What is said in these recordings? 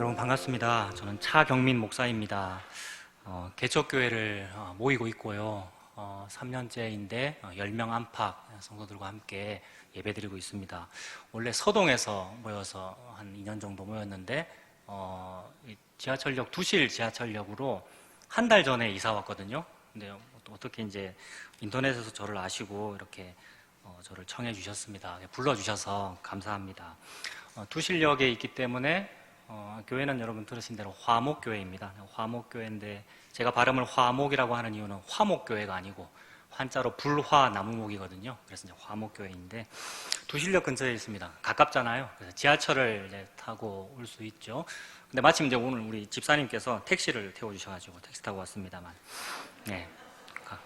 여러분 반갑습니다. 저는 차경민 목사입니다. 개척교회를 모이고 있고요. 3년째인데 10명 안팎 성도들과 함께 예배드리고 있습니다. 원래 서동에서 모여서 한 2년 정도 모였는데 지하철역 두실 지하철역으로 한 달 전에 이사 왔거든요. 근데 어떻게 이제 인터넷에서 저를 아시고 이렇게 저를 청해 주셨습니다. 불러주셔서 감사합니다. 두실역에 있기 때문에 교회는 여러분 들으신 대로 화목교회입니다. 화목교회인데 제가 발음을 화목이라고 하는 이유는 화목교회가 아니고 한자로 불화 나무목이거든요. 그래서 이제 화목교회인데 두실역 근처에 있습니다. 가깝잖아요. 그래서 지하철을 이제 타고 올 수 있죠. 근데 마침 이제 오늘 우리 집사님께서 택시를 태워주셔가지고 택시 타고 왔습니다만, 네,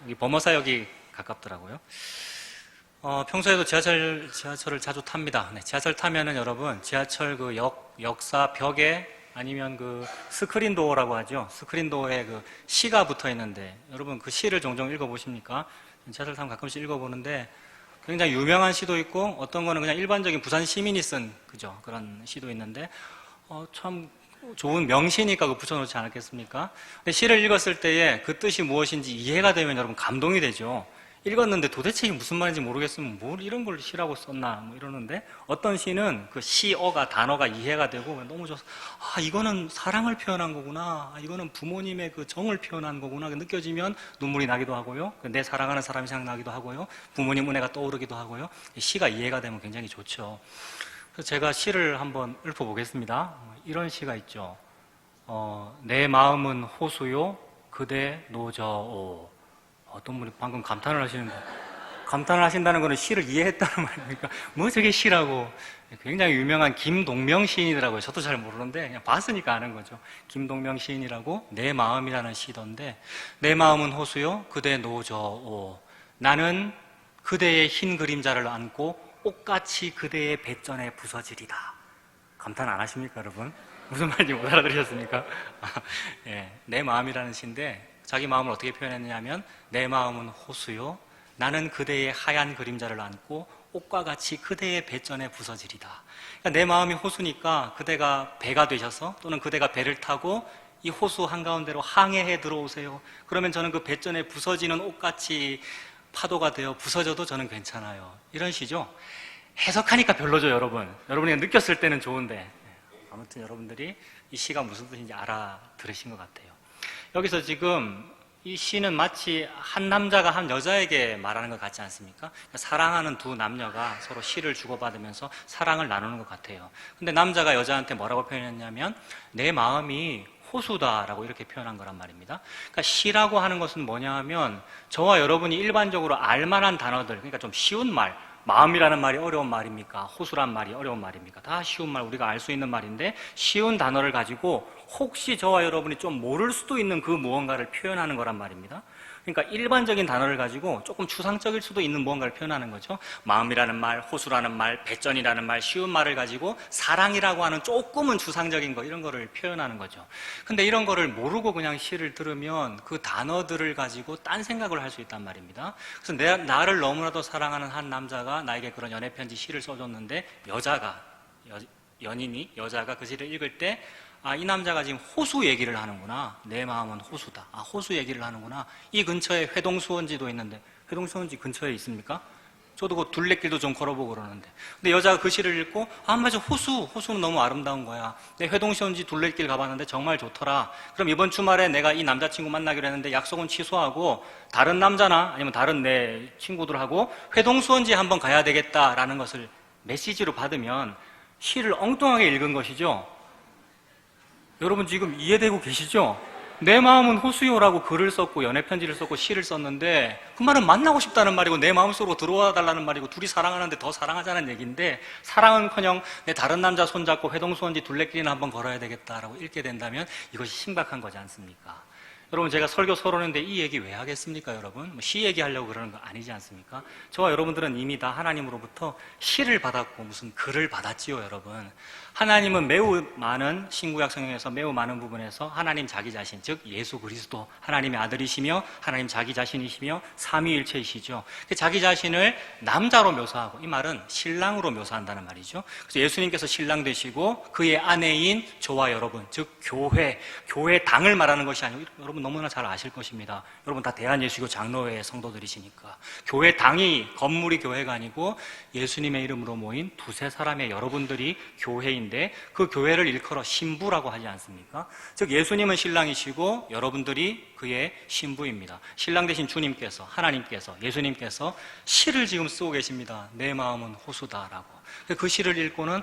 여기 범어사역이 가깝더라고요. 평소에도 지하철을 자주 탑니다. 네, 지하철 타면은 여러분, 지하철 그 역사 벽에 아니면 그 스크린도어라고 하죠. 스크린도어에 그 시가 붙어 있는데, 여러분 그 시를 종종 읽어보십니까? 지하철 타면 가끔씩 읽어보는데, 굉장히 유명한 시도 있고, 어떤 거는 그냥 일반적인 부산 시민이 쓴, 그죠? 그런 시도 있는데, 참 좋은 명시니까 그 붙여놓지 않았겠습니까? 근데 시를 읽었을 때에 그 뜻이 무엇인지 이해가 되면 여러분 감동이 되죠. 읽었는데 도대체 이게 무슨 말인지 모르겠으면 뭘 이런 걸 시라고 썼나 뭐 이러는데, 어떤 시는 그 시어가 단어가 이해가 되고 너무 좋아서 이거는 사랑을 표현한 거구나, 이거는 부모님의 그 정을 표현한 거구나 느껴지면 눈물이 나기도 하고요, 내 사랑하는 사람이 생각나기도 하고요, 부모님 은혜가 떠오르기도 하고요. 시가 이해가 되면 굉장히 좋죠. 그래서 제가 시를 한번 읊어보겠습니다. 이런 시가 있죠. 내 마음은 호수요 그대 노저오. 어떤 분이 방금 감탄을 하시는 거, 감탄을 하신다는 거는 시를 이해했다는 말입니까? 뭐 저게 시라고. 굉장히 유명한 김동명 시인이더라고요. 저도 잘 모르는데 그냥 봤으니까 아는 거죠. 김동명 시인이라고 내 마음이라는 시던데, 내 마음은 호수요 그대 노저오. 나는 그대의 흰 그림자를 안고 옷같이 그대의 배전에 부서지리다. 감탄 안 하십니까 여러분? 무슨 말인지 못 알아들으셨습니까? 예, 내 마음이라는 시인데 자기 마음을 어떻게 표현했냐면, 내 마음은 호수요 나는 그대의 하얀 그림자를 안고 옷과 같이 그대의 배전에 부서지리다. 그러니까 내 마음이 호수니까 그대가 배가 되셔서, 또는 그대가 배를 타고 이 호수 한가운데로 항해해 들어오세요. 그러면 저는 그 배전에 부서지는 옷같이 파도가 되어 부서져도 저는 괜찮아요. 이런 시죠. 해석하니까 별로죠 여러분. 여러분이 느꼈을 때는 좋은데, 아무튼 여러분들이 이 시가 무슨 뜻인지 알아들으신 것 같아요. 여기서 지금 이 시는 마치 한 남자가 한 여자에게 말하는 것 같지 않습니까? 사랑하는 두 남녀가 서로 시를 주고받으면서 사랑을 나누는 것 같아요. 근데 남자가 여자한테 뭐라고 표현했냐면, 내 마음이 호수다라고 이렇게 표현한 거란 말입니다. 그러니까 시라고 하는 것은 뭐냐 하면, 저와 여러분이 일반적으로 알만한 단어들, 그러니까 좀 쉬운 말, 마음이라는 말이 어려운 말입니까? 호수란 말이 어려운 말입니까? 다 쉬운 말, 우리가 알 수 있는 말인데, 쉬운 단어를 가지고 혹시 저와 여러분이 좀 모를 수도 있는 그 무언가를 표현하는 거란 말입니다. 그러니까 일반적인 단어를 가지고 조금 추상적일 수도 있는 무언가를 표현하는 거죠. 마음이라는 말, 호수라는 말, 배전이라는 말, 쉬운 말을 가지고 사랑이라고 하는 조금은 추상적인 거, 이런 거를 표현하는 거죠. 근데 이런 거를 모르고 그냥 시를 들으면 그 단어들을 가지고 딴 생각을 할 수 있단 말입니다. 그래서 나를 너무나도 사랑하는 한 남자가 나에게 그런 연애편지 시를 써줬는데, 여자가 그 시를 읽을 때, 이 남자가 지금 호수 얘기를 하는구나. 내 마음은 호수다. 호수 얘기를 하는구나. 이 근처에 회동수원지도 있는데, 회동수원지 근처에 있습니까? 저도 그 둘레길도 좀 걸어보고 그러는데. 근데 여자가 그 시를 읽고, 맞아, 호수는 너무 아름다운 거야. 내 회동수원지 둘레길 가봤는데 정말 좋더라. 그럼 이번 주말에 내가 이 남자친구 만나기로 했는데 약속은 취소하고 다른 남자나 아니면 다른 내 친구들하고 회동수원지 한번 가야 되겠다라는 것을 메시지로 받으면 시를 엉뚱하게 읽은 것이죠. 여러분 지금 이해되고 계시죠? 내 마음은 호수요라고 글을 썼고 연애편지를 썼고 시를 썼는데, 그 말은 만나고 싶다는 말이고 내 마음속으로 들어와 달라는 말이고 둘이 사랑하는데 더 사랑하자는 얘기인데, 사랑은커녕 내 다른 남자 손잡고 회동수원지 둘레길이나 한번 걸어야 되겠다라고 읽게 된다면 이것이 심각한 거지 않습니까? 여러분 제가 설교 서론인데 이 얘기 왜 하겠습니까 여러분? 시 얘기하려고 그러는 거 아니지 않습니까? 저와 여러분들은 이미 다 하나님으로부터 시를 받았고 무슨 글을 받았지요 여러분. 하나님은 매우 많은 신구약 성경에서 매우 많은 부분에서 하나님 자기 자신, 즉 예수 그리스도 하나님의 아들이시며 하나님 자기 자신이시며 삼위일체이시죠. 자기 자신을 남자로 묘사하고, 이 말은 신랑으로 묘사한다는 말이죠. 그래서 예수님께서 신랑 되시고 그의 아내인 저와 여러분, 즉 교회 당을 말하는 것이 아니고 여러분 너무나 잘 아실 것입니다. 여러분 다 대한예수교 장로회 성도들이시니까 교회 당이 건물이 교회가 아니고 예수님의 이름으로 모인 두세 사람의 여러분들이 교회인데 그 교회를 일컬어 신부라고 하지 않습니까? 즉 예수님은 신랑이시고 여러분들이 그의 신부입니다. 신랑 되신 주님께서, 하나님께서, 예수님께서 시를 지금 쓰고 계십니다. 내 마음은 호수다라고. 그 시를 읽고는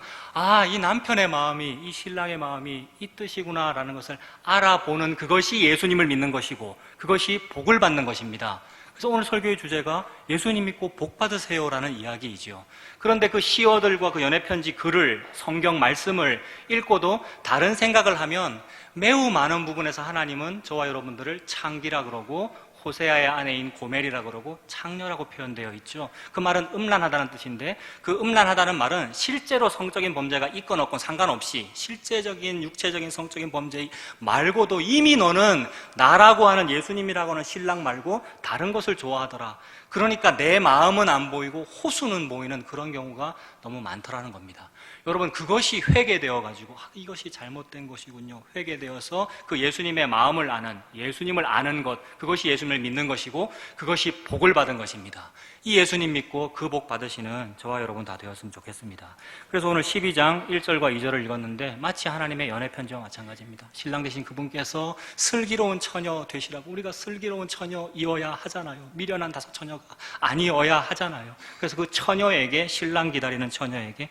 이 남편의 마음이, 이 신랑의 마음이 이 뜻이구나라는 것을 알아보는 그것이 예수님을 믿는 것이고 그것이 복을 받는 것입니다. 그래서 오늘 설교의 주제가 예수님 믿고 복 받으세요라는 이야기이죠. 그런데 그 시어들과 그 연애편지 글을, 성경 말씀을 읽고도 다른 생각을 하면 매우 많은 부분에서 하나님은 저와 여러분들을 창기라 그러고 호세아의 아내인 고멜이라 그러고 창녀라고 표현되어 있죠. 그 말은 음란하다는 뜻인데 그 음란하다는 말은 실제로 성적인 범죄가 있건 없건 상관없이 실제적인 육체적인 성적인 범죄 말고도 이미 너는 나라고 하는 예수님이라고 하는 신랑 말고 다른 것을 좋아하더라. 그러니까 내 마음은 안 보이고 호수는 보이는 그런 경우가 너무 많더라는 겁니다. 여러분 그것이 회개되어가지고 이것이 잘못된 것이군요. 회개되어서 그 예수님의 마음을 아는, 예수님을 아는 것, 그것이 예수님을 믿는 것이고 그것이 복을 받은 것입니다. 이 예수님 믿고 그 복 받으시는 저와 여러분 다 되었으면 좋겠습니다. 그래서 오늘 12장 1절과 2절을 읽었는데 마치 하나님의 연애편지와 마찬가지입니다. 신랑 되신 그분께서 슬기로운 처녀 되시라고, 우리가 슬기로운 처녀이어야 하잖아요. 미련한 다섯 처녀가 아니어야 하잖아요. 그래서 그 처녀에게, 신랑 기다리는 처녀에게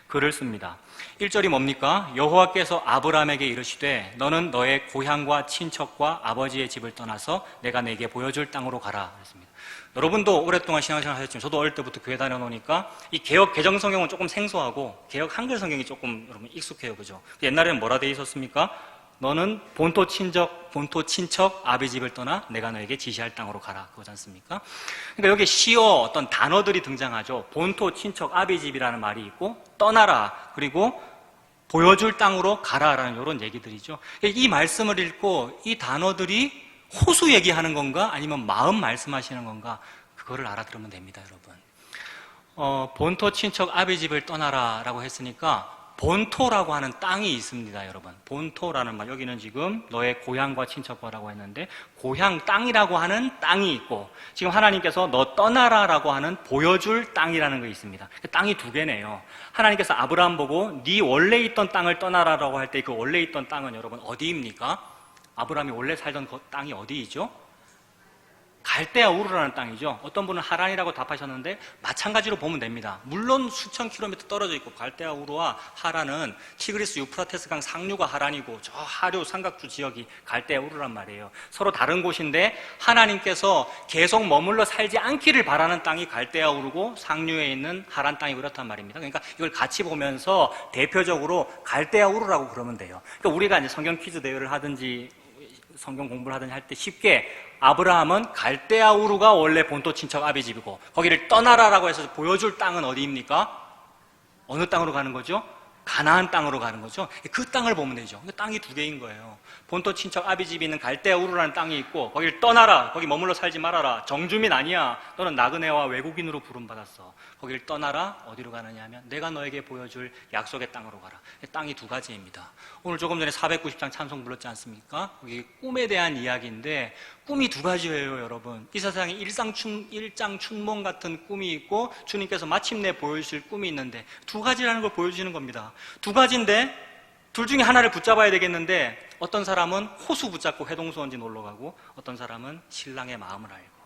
글을 씁니다. 1절이 뭡니까? 여호와께서 아브라함에게 이르시되 너는 너의 고향과 친척과 아버지의 집을 떠나서 내가 내게 보여줄 땅으로 가라 그랬습니다. 여러분도 오랫동안 신앙생활 하셨지만 저도 어릴 때부터 교회 다녀놓으니까 이 개역 개정 성경은 조금 생소하고 개역 한글 성경이 조금 여러분 익숙해요. 그죠? 옛날에는 뭐라 되어 있었습니까? 너는 본토 친척 아비 집을 떠나 내가 너에게 지시할 땅으로 가라. 그거지 않습니까? 그러니까 여기 시어 어떤 단어들이 등장하죠. 본토 친척 아비 집이라는 말이 있고 떠나라. 그리고 보여줄 땅으로 가라라는 이런 얘기들이죠. 이 말씀을 읽고 이 단어들이 호수 얘기하는 건가 아니면 마음 말씀하시는 건가 그거를 알아들으면 됩니다. 여러분. 본토 친척 아비 집을 떠나라라고 했으니까 본토라고 하는 땅이 있습니다, 여러분. 본토라는 말, 여기는 지금 너의 고향과 친척과라고 했는데 고향 땅이라고 하는 땅이 있고 지금 하나님께서 너 떠나라라고 하는 보여줄 땅이라는 게 있습니다. 땅이 두 개네요. 하나님께서 아브라함 보고 네 원래 있던 땅을 떠나라라고 할 때 그 원래 있던 땅은 여러분 어디입니까? 아브라함이 원래 살던 그 땅이 어디이죠? 갈대아 우르라는 땅이죠. 어떤 분은 하란이라고 답하셨는데 마찬가지로 보면 됩니다. 물론 수천 킬로미터 떨어져 있고 갈대아 우르와 하란은 티그리스 유프라테스강 상류가 하란이고 저 하류 삼각주 지역이 갈대아 우르란 말이에요. 서로 다른 곳인데 하나님께서 계속 머물러 살지 않기를 바라는 땅이 갈대아 우르고 상류에 있는 하란 땅이 그렇단 말입니다. 그러니까 이걸 같이 보면서 대표적으로 갈대아 우르라고 그러면 돼요. 그러니까 우리가 이제 성경 퀴즈 대회를 하든지 성경 공부를 하든지 할 때 쉽게 아브라함은 갈대아 우르가 원래 본토 친척 아비 집이고 거기를 떠나라라고 해서 보여줄 땅은 어디입니까? 어느 땅으로 가는 거죠? 가나안 땅으로 가는 거죠. 그 땅을 보면 되죠. 땅이 두 개인 거예요. 본토 친척 아비 집이 있는 갈대아 우르라는 땅이 있고 거기를 떠나라. 거기 머물러 살지 말아라. 정주민 아니야. 너는 나그네와 외국인으로 부름받았어. 거기를 떠나라. 어디로 가느냐 하면 내가 너에게 보여줄 약속의 땅으로 가라. 땅이 두 가지입니다. 오늘 조금 전에 490장 찬송 불렀지 않습니까? 거기 꿈에 대한 이야기인데 꿈이 두 가지예요, 여러분. 이 세상에 일장춘몽 같은 꿈이 있고 주님께서 마침내 보여주실 꿈이 있는데 두 가지라는 걸 보여주시는 겁니다. 두 가지인데 둘 중에 하나를 붙잡아야 되겠는데 어떤 사람은 호수 붙잡고 해동수원지 놀러 가고 어떤 사람은 신랑의 마음을 알고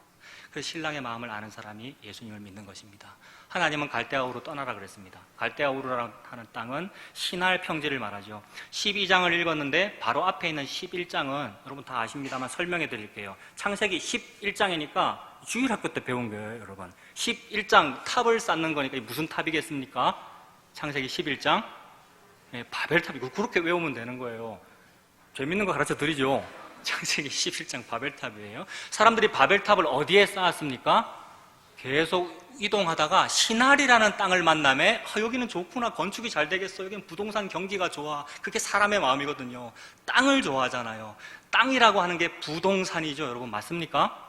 그 신랑의 마음을 아는 사람이 예수님을 믿는 것입니다. 하나님은 갈대아 우르 떠나라 그랬습니다. 갈대아 우르라는 땅은 시날 평지를 말하죠. 12장을 읽었는데 바로 앞에 있는 11장은 여러분 다 아십니다만 설명해 드릴게요. 창세기 11장이니까 주일학교 때 배운 거예요, 여러분. 11장 탑을 쌓는 거니까 무슨 탑이겠습니까? 창세기 11장 바벨탑이고 그렇게 외우면 되는 거예요. 재밌는 거 가르쳐 드리죠. 창세기 11장 바벨탑이에요. 사람들이 바벨탑을 어디에 쌓았습니까? 계속 이동하다가 시날이라는 땅을 만남에 여기는 좋구나, 건축이 잘 되겠어, 여기는 부동산 경기가 좋아. 그게 사람의 마음이거든요. 땅을 좋아하잖아요. 땅이라고 하는 게 부동산이죠. 여러분 맞습니까?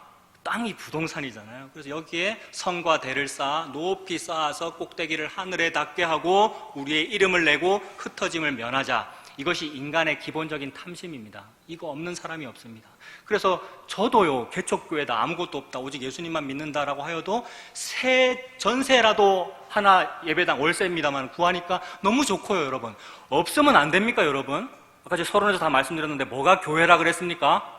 땅이 부동산이잖아요. 그래서 여기에 성과 대를 쌓아 높이 쌓아서 꼭대기를 하늘에 닿게 하고 우리의 이름을 내고 흩어짐을 면하자. 이것이 인간의 기본적인 탐심입니다. 이거 없는 사람이 없습니다. 그래서 저도요, 개척교회다, 아무것도 없다, 오직 예수님만 믿는다라고 하여도 전세라도 하나 예배당 월세입니다만 구하니까 너무 좋고요, 여러분. 없으면 안 됩니까, 여러분? 아까 제가 서론에서 다 말씀드렸는데 뭐가 교회라 그랬습니까?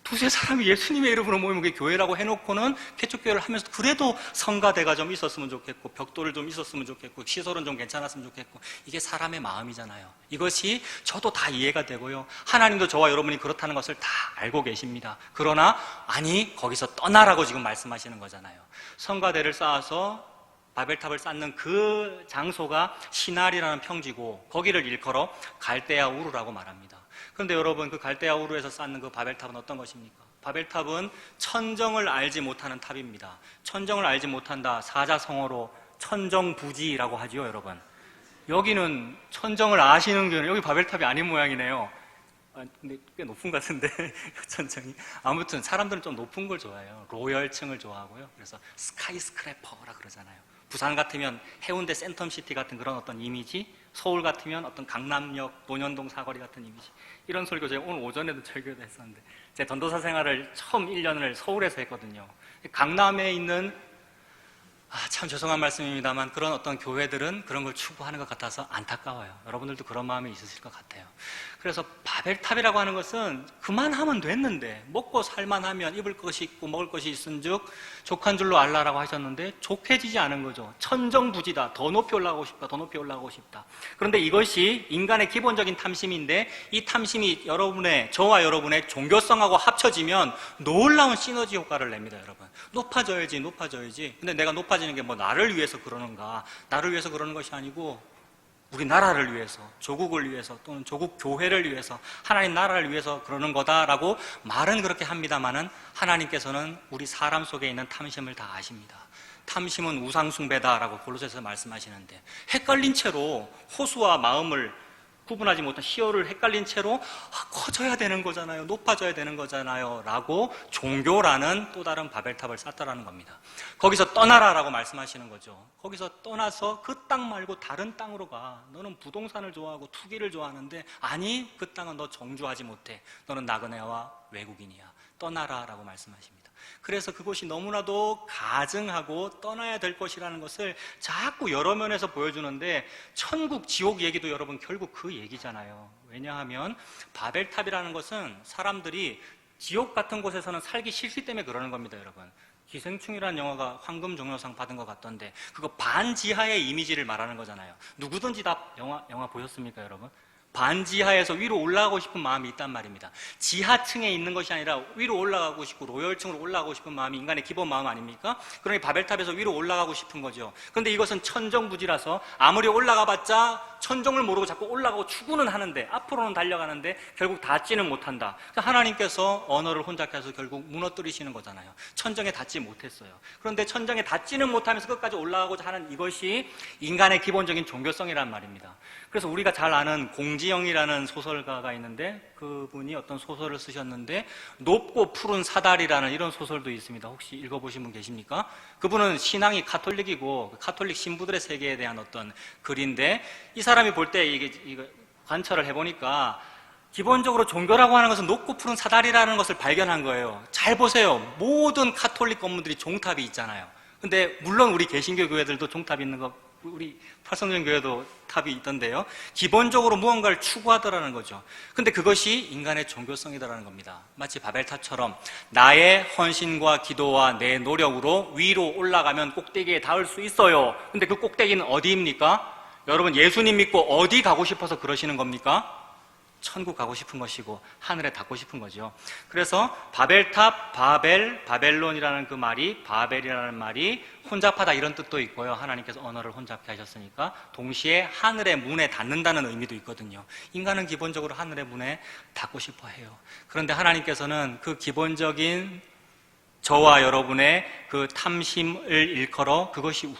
두세 사람이 예수님의 이름으로 모이면 그게 교회라고 해놓고는 개척교회를 하면서 그래도 성가대가 좀 있었으면 좋겠고 벽돌을 좀 있었으면 좋겠고 시설은 좀 괜찮았으면 좋겠고, 이게 사람의 마음이잖아요. 이것이 저도 다 이해가 되고요, 하나님도 저와 여러분이 그렇다는 것을 다 알고 계십니다. 그러나 아니, 거기서 떠나라고 지금 말씀하시는 거잖아요. 성가대를 쌓아서 바벨탑을 쌓는 그 장소가 시날이라는 평지고 거기를 일컬어 갈대아 우르라고 말합니다. 그런데 여러분, 그 갈대아 우르에서 쌓는 그 바벨탑은 어떤 것입니까? 바벨탑은 천정을 알지 못하는 탑입니다. 천정을 알지 못한다, 사자성어로 천정부지라고 하지요, 여러분. 여기는 천정을 아시는 교회는 여기 바벨탑이 아닌 모양이네요. 근데 꽤 높은 것 같은데 천정이. 아무튼 사람들은 좀 높은 걸 좋아해요. 로열층을 좋아하고요. 그래서 스카이스크래퍼라 그러잖아요. 부산 같으면 해운대 센텀시티 같은 그런 어떤 이미지, 서울 같으면 어떤 강남역, 논현동 사거리 같은 이미지. 이런 설교 제가 오늘 오전에도 설교도 했었는데, 제 전도사 생활을 처음 1년을 서울에서 했거든요. 강남에 있는, 참 죄송한 말씀입니다만, 그런 어떤 교회들은 그런 걸 추구하는 것 같아서 안타까워요. 여러분들도 그런 마음이 있으실 것 같아요. 그래서 바벨탑이라고 하는 것은 그만하면 됐는데, 먹고 살만하면 입을 것이 있고 먹을 것이 있은즉 족한 줄로 알라라고 하셨는데 족해지지 않은 거죠. 천정부지다. 더 높이 올라가고 싶다. 더 높이 올라가고 싶다. 그런데 이것이 인간의 기본적인 탐심인데, 이 탐심이 저와 여러분의 종교성하고 합쳐지면 놀라운 시너지 효과를 냅니다, 여러분. 높아져야지. 근데 내가 높아지는 게 뭐 나를 위해서 그러는가? 나를 위해서 그러는 것이 아니고 우리 나라를 위해서, 조국을 위해서, 또는 조국 교회를 위해서, 하나님 나라를 위해서 그러는 거다라고 말은 그렇게 합니다만은, 하나님께서는 우리 사람 속에 있는 탐심을 다 아십니다. 탐심은 우상숭배다라고 골로새서 말씀하시는데, 헷갈린 채로 호수와 마음을 구분하지 못한 희열을 헷갈린 채로 커져야 되는 거잖아요, 높아져야 되는 거잖아요 라고 종교라는 또 다른 바벨탑을 쌓았다라는 겁니다. 거기서 떠나라라고 말씀하시는 거죠. 거기서 떠나서 그 땅 말고 다른 땅으로 가. 너는 부동산을 좋아하고 투기를 좋아하는데, 아니, 그 땅은 너 정주하지 못해. 너는 나그네와 외국인이야. 떠나라라고 말씀하십니다. 그래서 그곳이 너무나도 가증하고 떠나야 될 것이라는 것을 자꾸 여러 면에서 보여주는데, 천국, 지옥 얘기도 여러분 결국 그 얘기잖아요. 왜냐하면 바벨탑이라는 것은 사람들이 지옥 같은 곳에서는 살기 싫기 때문에 그러는 겁니다, 여러분. 기생충이라는 영화가 황금종려상 받은 것 같던데, 그거 반지하의 이미지를 말하는 거잖아요. 누구든지 다 영화 보셨습니까, 여러분? 반지하에서 위로 올라가고 싶은 마음이 있단 말입니다. 지하층에 있는 것이 아니라 위로 올라가고 싶고 로열층으로 올라가고 싶은 마음이 인간의 기본 마음 아닙니까? 그러니 바벨탑에서 위로 올라가고 싶은 거죠. 그런데 이것은 천정부지라서 아무리 올라가봤자 천정을 모르고 자꾸 올라가고 추구는 하는데, 앞으로는 달려가는데 결국 닿지는 못한다. 하나님께서 언어를 혼잡해서 결국 무너뜨리시는 거잖아요. 천정에 닿지 못했어요. 그런데 천정에 닿지는 못하면서 끝까지 올라가고자 하는 이것이 인간의 기본적인 종교성이란 말입니다. 그래서 우리가 잘 아는 공지영이라는 소설가가 있는데, 그분이 어떤 소설을 쓰셨는데 높고 푸른 사다리라는 이런 소설도 있습니다. 혹시 읽어보신 분 계십니까? 그분은 신앙이 카톨릭이고 카톨릭 신부들의 세계에 대한 어떤 글인데, 이 사람이 볼 때 이거 관찰을 해보니까 기본적으로 종교라고 하는 것은 높고 푸른 사다리라는 것을 발견한 거예요. 잘 보세요. 모든 카톨릭 건물들이 종탑이 있잖아요. 근데 물론 우리 개신교 교회들도 종탑이 있는 거, 우리 팔성전 교회도 탑이 있던데요. 기본적으로 무언가를 추구하더라는 거죠. 근데 그것이 인간의 종교성이다라는 겁니다. 마치 바벨탑처럼 나의 헌신과 기도와 내 노력으로 위로 올라가면 꼭대기에 닿을 수 있어요. 근데 그 꼭대기는 어디입니까? 여러분, 예수님 믿고 어디 가고 싶어서 그러시는 겁니까? 천국 가고 싶은 것이고 하늘에 닿고 싶은 거죠. 그래서 바벨탑, 바벨론이라는 그 말이, 바벨이라는 말이 혼잡하다 이런 뜻도 있고요. 하나님께서 언어를 혼잡케 하셨으니까 동시에 하늘의 문에 닿는다는 의미도 있거든요. 인간은 기본적으로 하늘의 문에 닿고 싶어 해요. 그런데 하나님께서는 그 기본적인 저와 여러분의 그 탐심을 일컬어 그것이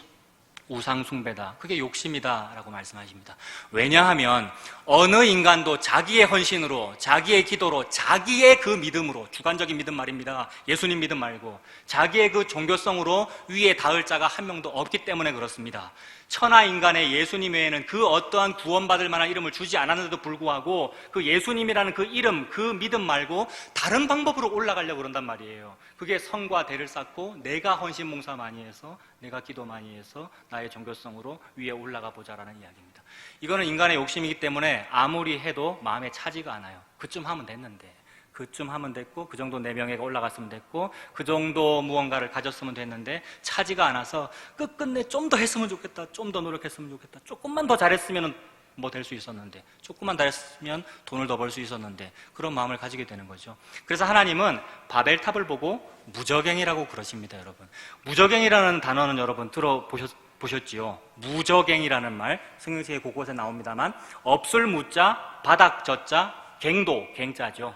우상숭배다. 그게 욕심이다라고 말씀하십니다. 왜냐하면 어느 인간도 자기의 헌신으로, 자기의 기도로, 자기의 그 믿음으로, 주관적인 믿음 말입니다. 예수님 믿음 말고 자기의 그 종교성으로 위에 닿을 자가 한 명도 없기 때문에 그렇습니다. 천하 인간의 예수님 외에는 그 어떠한 구원받을 만한 이름을 주지 않았는데도 불구하고 그 예수님이라는 그 이름, 그 믿음 말고 다른 방법으로 올라가려고 그런단 말이에요. 그게 성과 대를 쌓고 내가 헌신 봉사 많이 해서, 내가 기도 많이 해서 나의 종교성으로 위에 올라가 보자라는 이야기입니다. 이거는 인간의 욕심이기 때문에 아무리 해도 마음에 차지가 않아요. 그쯤 하면 됐는데, 그쯤 하면 됐고, 그 정도 내 명예가 올라갔으면 됐고, 그 정도 무언가를 가졌으면 됐는데 차지가 않아서 끝끝내 좀 더 했으면 좋겠다, 좀 더 노력했으면 좋겠다, 조금만 더 잘했으면 뭐 될 수 있었는데, 조금만 잘했으면 돈을 더 벌 수 있었는데, 그런 마음을 가지게 되는 거죠. 그래서 하나님은 바벨탑을 보고 무저갱이라고 그러십니다. 여러분, 무저갱이라는 단어는 여러분 들어보셨지요? 무저갱이라는 말 성경책에 곳곳에 나옵니다만, 없을 무자, 바닥 저자, 갱도 갱자죠.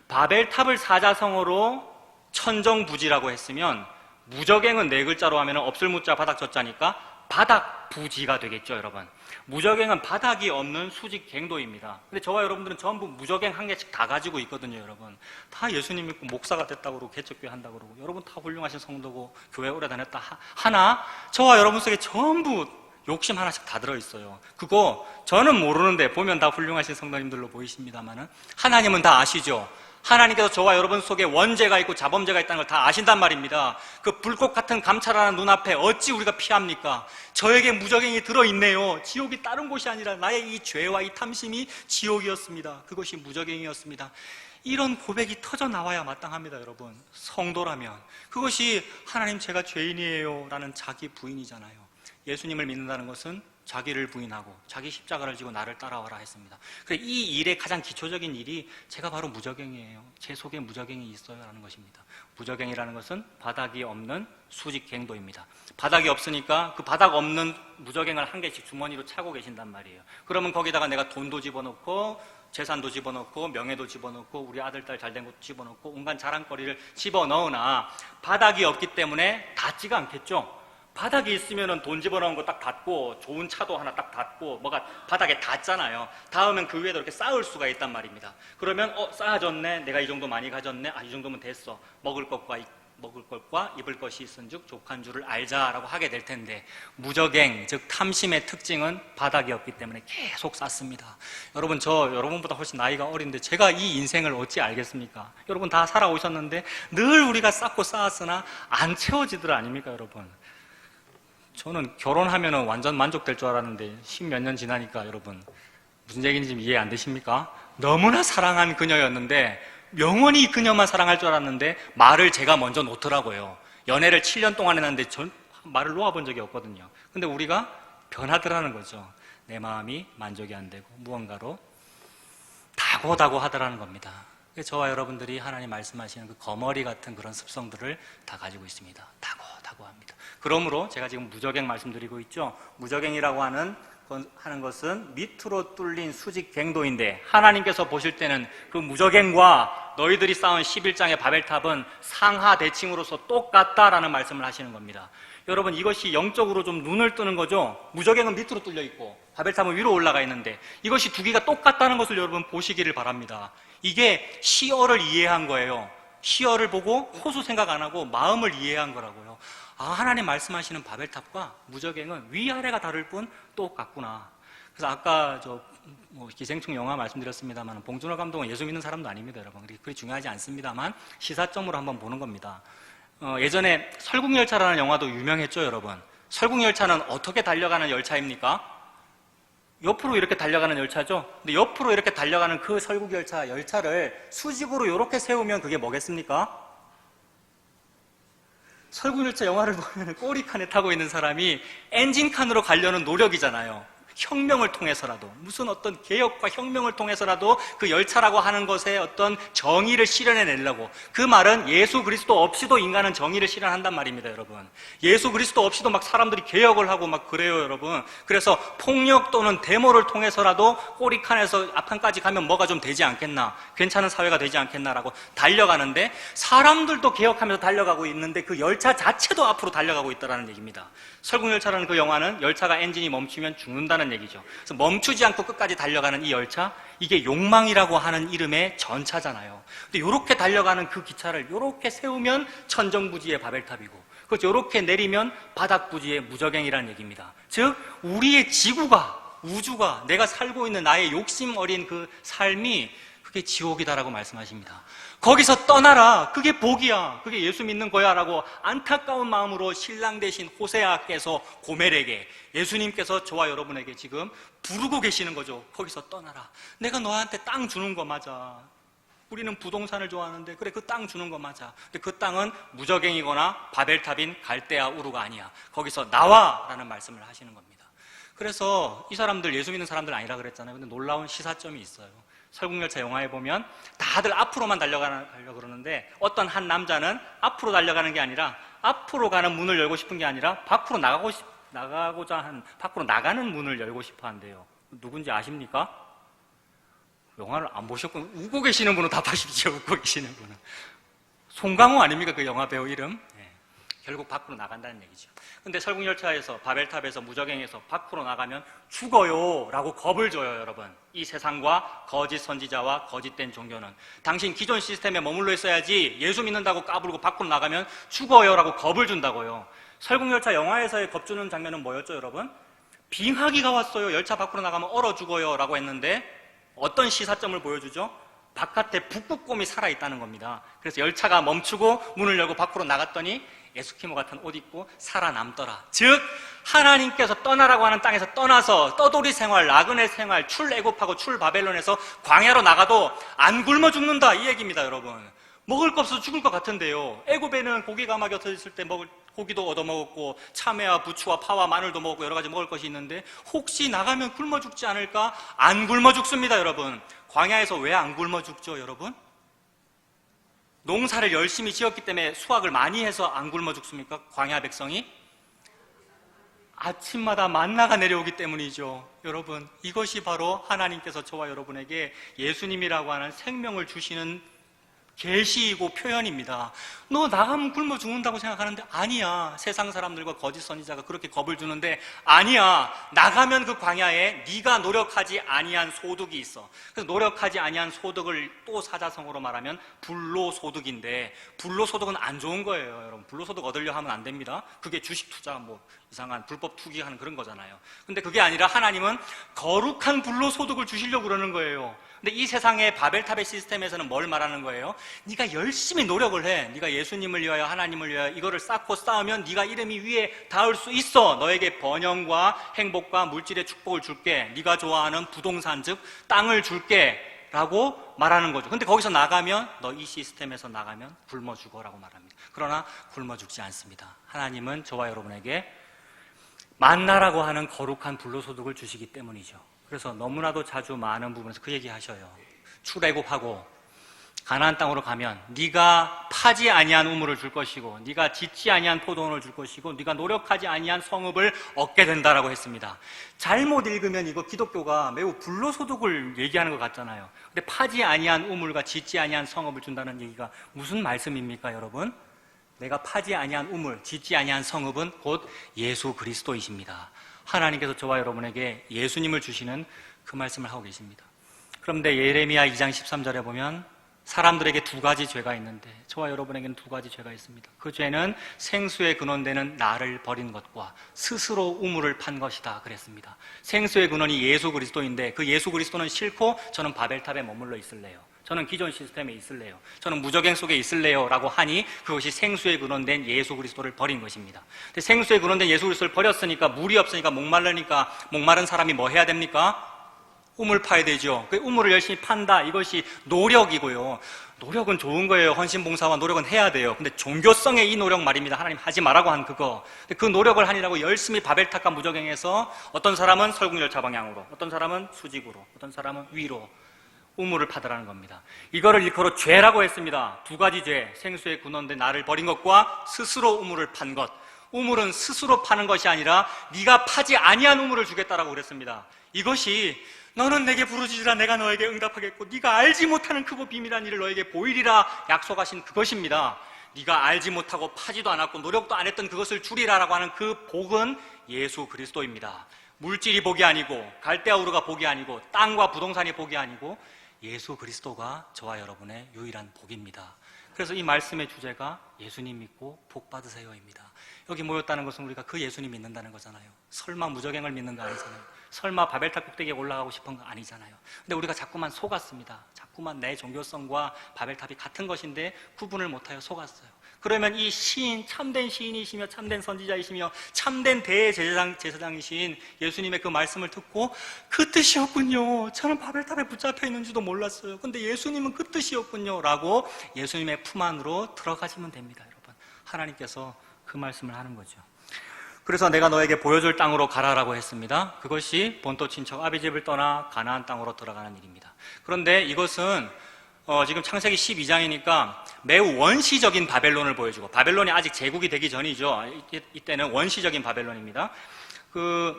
바벨탑을 사자성어로 천정부지라고 했으면 무저갱은 네 글자로 하면 없을 무자 바닥 저자니까 바닥부지가 되겠죠. 여러분, 무저갱은 바닥이 없는 수직 갱도입니다. 근데 저와 여러분들은 전부 무저갱 한 개씩 다 가지고 있거든요. 여러분, 다 예수님 믿고 목사가 됐다고 그러고 개척교회 한다고 그러고, 여러분 다 훌륭하신 성도고 교회 오래 다녔다 하나 저와 여러분 속에 전부 욕심 하나씩 다 들어있어요. 그거 저는 모르는데 보면 다 훌륭하신 성도님들로 보이십니다만은 하나님은 다 아시죠. 하나님께서 저와 여러분 속에 원죄가 있고 자범죄가 있다는 걸 다 아신단 말입니다. 그 불꽃 같은 감찰하는 눈앞에 어찌 우리가 피합니까? 저에게 무저갱이 들어있네요. 지옥이 다른 곳이 아니라 나의 이 죄와 이 탐심이 지옥이었습니다. 그것이 무저갱이였습니다. 이런 고백이 터져 나와야 마땅합니다. 여러분, 성도라면. 그것이 하나님 제가 죄인이에요 라는 자기 부인이잖아요. 예수님을 믿는다는 것은 자기를 부인하고 자기 십자가를 지고 나를 따라와라 했습니다. 그래서 이 일의 가장 기초적인 일이 제가 바로 무저갱이에요. 제 속에 무저갱이 있어요 라는 것입니다. 무저갱이라는 것은 바닥이 없는 수직갱도입니다. 바닥이 없으니까 그 바닥 없는 무저갱을 한 개씩 주머니로 차고 계신단 말이에요. 그러면 거기다가 내가 돈도 집어넣고 재산도 집어넣고 명예도 집어넣고 우리 아들 딸 잘된 것도 집어넣고 온갖 자랑거리를 집어넣으나 바닥이 없기 때문에 닿지가 않겠죠. 바닥이 있으면 돈 집어넣은 거 딱 닿고 좋은 차도 하나 딱 닿고 뭐가 바닥에 닿잖아요. 닿으면 그 위에도 이렇게 쌓을 수가 있단 말입니다. 그러면 쌓아졌네, 내가 이 정도 많이 가졌네, 이 정도면 됐어, 먹을 것과 입을 것이 있은즉 족한 줄을 알자라고 하게 될 텐데, 무저갱 즉 탐심의 특징은 바닥이 없기 때문에 계속 쌓습니다. 여러분, 저 여러분보다 훨씬 나이가 어린데 제가 이 인생을 어찌 알겠습니까? 여러분 다 살아오셨는데 늘 우리가 쌓고 쌓았으나 안 채워지더라 아닙니까? 여러분, 저는 결혼하면 완전 만족될 줄 알았는데 10몇 년 지나니까 여러분 무슨 얘기인지 좀 이해 안 되십니까? 너무나 사랑한 그녀였는데, 영원히 그녀만 사랑할 줄 알았는데 말을 제가 먼저 놓더라고요. 연애를 7년 동안 했는데 전 말을 놓아본 적이 없거든요. 근데 우리가 변하더라는 거죠. 내 마음이 만족이 안 되고 무언가로 다고다고 하더라는 겁니다. 저와 여러분들이 하나님 말씀하시는 그 거머리 같은 그런 습성들을 다 가지고 있습니다. 다고 합니다. 그러므로 제가 지금 무저갱 말씀드리고 있죠. 무저갱이라고 하는 것은 밑으로 뚫린 수직 갱도인데, 하나님께서 보실 때는 그 무저갱과 너희들이 쌓은 11장의 바벨탑은 상하 대칭으로서 똑같다라는 말씀을 하시는 겁니다. 여러분, 이것이 영적으로 좀 눈을 뜨는 거죠. 무저갱은 밑으로 뚫려 있고 바벨탑은 위로 올라가 있는데 이것이 두 개가 똑같다는 것을 여러분 보시기를 바랍니다. 이게 시어를 이해한 거예요. 시어를 보고 호수 생각 안 하고 마음을 이해한 거라고요. 하나님 말씀하시는 바벨탑과 무저갱은 위아래가 다를 뿐 똑같구나. 그래서 아까 기생충 영화 말씀드렸습니다만, 봉준호 감독은 예수 믿는 사람도 아닙니다. 여러분, 그게 중요하지 않습니다만 시사점으로 한번 보는 겁니다. 예전에 설국열차라는 영화도 유명했죠. 여러분, 설국열차는 어떻게 달려가는 열차입니까? 옆으로 이렇게 달려가는 열차죠. 근데 옆으로 이렇게 달려가는 그 열차를 수직으로 이렇게 세우면 그게 뭐겠습니까? 설국열차 영화를 보면 꼬리칸에 타고 있는 사람이 엔진칸으로 가려는 노력이잖아요. 혁명을 통해서라도, 무슨 어떤 개혁과 혁명을 통해서라도 그 열차라고 하는 것에 어떤 정의를 실현해내려고, 그 말은 예수 그리스도 없이도 인간은 정의를 실현한단 말입니다, 여러분. 예수 그리스도 없이도 막 사람들이 개혁을 하고 막 그래요, 여러분. 그래서 폭력 또는 데모를 통해서라도 꼬리칸에서 앞칸까지 가면 뭐가 좀 되지 않겠나, 괜찮은 사회가 되지 않겠나라고 달려가는데, 사람들도 개혁하면서 달려가고 있는데 그 열차 자체도 앞으로 달려가고 있다는 얘기입니다. 설국열차라는 그 영화는 열차가 엔진이 멈추면 죽는다는 얘기죠. 그래서 멈추지 않고 끝까지 달려가는 이 열차, 이게 욕망이라고 하는 이름의 전차잖아요. 근데 이렇게 달려가는 그 기차를 이렇게 세우면 천정부지의 바벨탑이고, 그렇죠, 이렇게 내리면 바닥부지의 무저갱이라는 얘기입니다. 즉 우리의 지구가, 우주가, 내가 살고 있는 나의 욕심 어린 그 삶이 그게 지옥이다라고 말씀하십니다. 거기서 떠나라, 그게 복이야, 그게 예수 믿는 거야 라고 안타까운 마음으로 신랑 되신 호세아께서 고멜에게, 예수님께서 저와 여러분에게 지금 부르고 계시는 거죠. 거기서 떠나라, 내가 너한테 땅 주는 거 맞아. 우리는 부동산을 좋아하는데, 그래, 그 땅 주는 거 맞아. 근데 그 땅은 무저갱이거나 바벨탑인 갈대아 우르가 아니야. 거기서 나와 라는 말씀을 하시는 겁니다. 그래서 이 사람들 예수 믿는 사람들 아니라 그랬잖아요. 근데 놀라운 시사점이 있어요. 설국열차 영화에 보면 다들 앞으로만 달려가려고 그러는데, 어떤 한 남자는 앞으로 달려가는 게 아니라, 앞으로 가는 문을 열고 싶은 게 아니라 밖으로 밖으로 나가는 문을 열고 싶어 한대요. 누군지 아십니까? 영화를 안 보셨군. 웃고 계시는 분은 답하십시오. 웃고 계시는 분은. 송강호 아닙니까? 그 영화 배우 이름? 네. 결국 밖으로 나간다는 얘기죠. 근데 설국열차에서, 바벨탑에서, 무저갱에서 밖으로 나가면 죽어요 라고 겁을 줘요, 여러분. 이 세상과 거짓 선지자와 거짓된 종교는. 당신 기존 시스템에 머물러 있어야지, 예수 믿는다고 까불고 밖으로 나가면 죽어요 라고 겁을 준다고요. 설국열차 영화에서의 겁주는 장면은 뭐였죠, 여러분? 빙하기가 왔어요, 열차 밖으로 나가면 얼어 죽어요 라고 했는데, 어떤 시사점을 보여주죠? 바깥에 북극곰이 살아있다는 겁니다. 그래서 열차가 멈추고 문을 열고 밖으로 나갔더니 에스키모 같은 옷 입고 살아남더라. 즉 하나님께서 떠나라고 하는 땅에서 떠나서 떠돌이 생활, 나그네 생활, 출애굽하고 출바벨론에서 광야로 나가도 안 굶어 죽는다, 이 얘기입니다, 여러분. 먹을 거 없어서 죽을 것 같은데요. 애굽에는 고기가 막 곁에 있을 때 먹을 고기도 얻어먹었고, 참외와 부추와 파와 마늘도 먹고 여러 가지 먹을 것이 있는데, 혹시 나가면 굶어 죽지 않을까? 안 굶어 죽습니다, 여러분. 광야에서 왜 안 굶어 죽죠, 여러분? 농사를 열심히 지었기 때문에 수확을 많이 해서 안 굶어 죽습니까? 광야 백성이? 아침마다 만나가 내려오기 때문이죠. 여러분, 이것이 바로 하나님께서 저와 여러분에게 예수님이라고 하는 생명을 주시는 계시이고 표현입니다. 너 나가면 굶어 죽는다고 생각하는데 아니야. 세상 사람들과 거짓 선지자가 그렇게 겁을 주는데 아니야. 나가면 그 광야에 네가 노력하지 아니한 소득이 있어. 그래서 노력하지 아니한 소득을 또 사자성어로 말하면 불로소득인데, 불로소득은 안 좋은 거예요, 여러분. 불로소득 얻으려 하면 안 됩니다. 그게 주식 투자, 뭐 이상한 불법 투기하는 그런 거잖아요. 근데 그게 아니라 하나님은 거룩한 불로소득을 주시려고 그러는 거예요. 근데 이 세상의 바벨탑의 시스템에서는 뭘 말하는 거예요? 네가 열심히 노력을 해. 네가 예수님을 위하여, 하나님을 위하여 이거를 쌓고 쌓으면 네가 이름이 위에 닿을 수 있어. 너에게 번영과 행복과 물질의 축복을 줄게. 네가 좋아하는 부동산, 즉 땅을 줄게 라고 말하는 거죠. 근데 거기서 나가면, 너 이 시스템에서 나가면 굶어 죽어라고 말합니다. 그러나 굶어 죽지 않습니다. 하나님은 저와 여러분에게 만나라고 하는 거룩한 불로소득을 주시기 때문이죠. 그래서 너무나도 자주 많은 부분에서 그 얘기 하셔요. 출애굽하고 가나안 땅으로 가면 네가 파지 아니한 우물을 줄 것이고, 네가 짓지 아니한 포도원을 줄 것이고, 네가 노력하지 아니한 성읍을 얻게 된다라고 했습니다. 잘못 읽으면 이거 기독교가 매우 불로소득을 얘기하는 것 같잖아요. 근데 파지 아니한 우물과 짓지 아니한 성읍을 준다는 얘기가 무슨 말씀입니까, 여러분? 내가 파지 아니한 우물, 짓지 아니한 성읍은 곧 예수 그리스도이십니다. 하나님께서 저와 여러분에게 예수님을 주시는 그 말씀을 하고 계십니다. 그런데 예레미야 2장 13절에 보면 사람들에게 두 가지 죄가 있는데 저와 여러분에게는 두 가지 죄가 있습니다. 그 죄는 생수의 근원되는 나를 버린 것과 스스로 우물을 판 것이다 그랬습니다. 생수의 근원이 예수 그리스도인데 그 예수 그리스도는 싫고 저는 바벨탑에 머물러 있을래요. 저는 기존 시스템에 있을래요. 저는 무저갱 속에 있을래요 라고 하니 그것이 생수의 근원된 예수 그리스도를 버린 것입니다. 근데 생수의 근원된 예수 그리스도를 버렸으니까, 물이 없으니까, 목마르니까 목마른 사람이 뭐 해야 됩니까? 우물 파야 되죠. 그 우물을 열심히 판다. 이것이 노력이고요. 노력은 좋은 거예요. 헌신봉사와 노력은 해야 돼요. 근데 종교성의 이 노력 말입니다. 하나님 하지 말라고 한 그거. 그 노력을 하니라고 열심히 바벨탑과 무저갱해서 어떤 사람은 설국열차 방향으로, 어떤 사람은 수직으로, 어떤 사람은 위로 우물을 파더라는 겁니다. 이거를 일컬어 죄라고 했습니다. 두 가지 죄, 생수에 군원된 나를 버린 것과 스스로 우물을 판 것. 우물은 스스로 파는 것이 아니라 네가 파지 아니한 우물을 주겠다라고 그랬습니다. 이것이 너는 내게 부르짖으라 내가 너에게 응답하겠고 네가 알지 못하는 크고 비밀한 일을 너에게 보이리라 약속하신 그것입니다. 네가 알지 못하고 파지도 않았고 노력도 안 했던 그것을 주리라라고 하는 그 복은 예수 그리스도입니다. 물질이 복이 아니고 갈대아우르가 복이 아니고 땅과 부동산이 복이 아니고 예수 그리스도가 저와 여러분의 유일한 복입니다. 그래서 이 말씀의 주제가 예수님 믿고 복 받으세요입니다. 여기 모였다는 것은 우리가 그 예수님 믿는다는 거잖아요. 설마 무저갱을 믿는 거 아니잖아요. 설마 바벨탑 꼭대기에 올라가고 싶은 거 아니잖아요. 근데 우리가 자꾸만 속았습니다. 자꾸만 내 종교성과 바벨탑이 같은 것인데 구분을 못하여 속았어요. 그러면 이 시인, 참된 시인이시며 참된 선지자이시며 참된 대제사장이신 예수님의 그 말씀을 듣고 그 뜻이었군요. 저는 바벨탑에 붙잡혀 있는지도 몰랐어요. 근데 예수님은 그 뜻이었군요. 라고 예수님의 품 안으로 들어가시면 됩니다. 여러분, 하나님께서 그 말씀을 하는 거죠. 그래서 내가 너에게 보여줄 땅으로 가라라고 했습니다. 그것이 본토 친척 아비집을 떠나 가나안 땅으로 들어가는 일입니다. 그런데 이것은 지금 창세기 12장이니까 매우 원시적인 바벨론을 보여주고, 바벨론이 아직 제국이 되기 전이죠. 이때는 원시적인 바벨론입니다. 그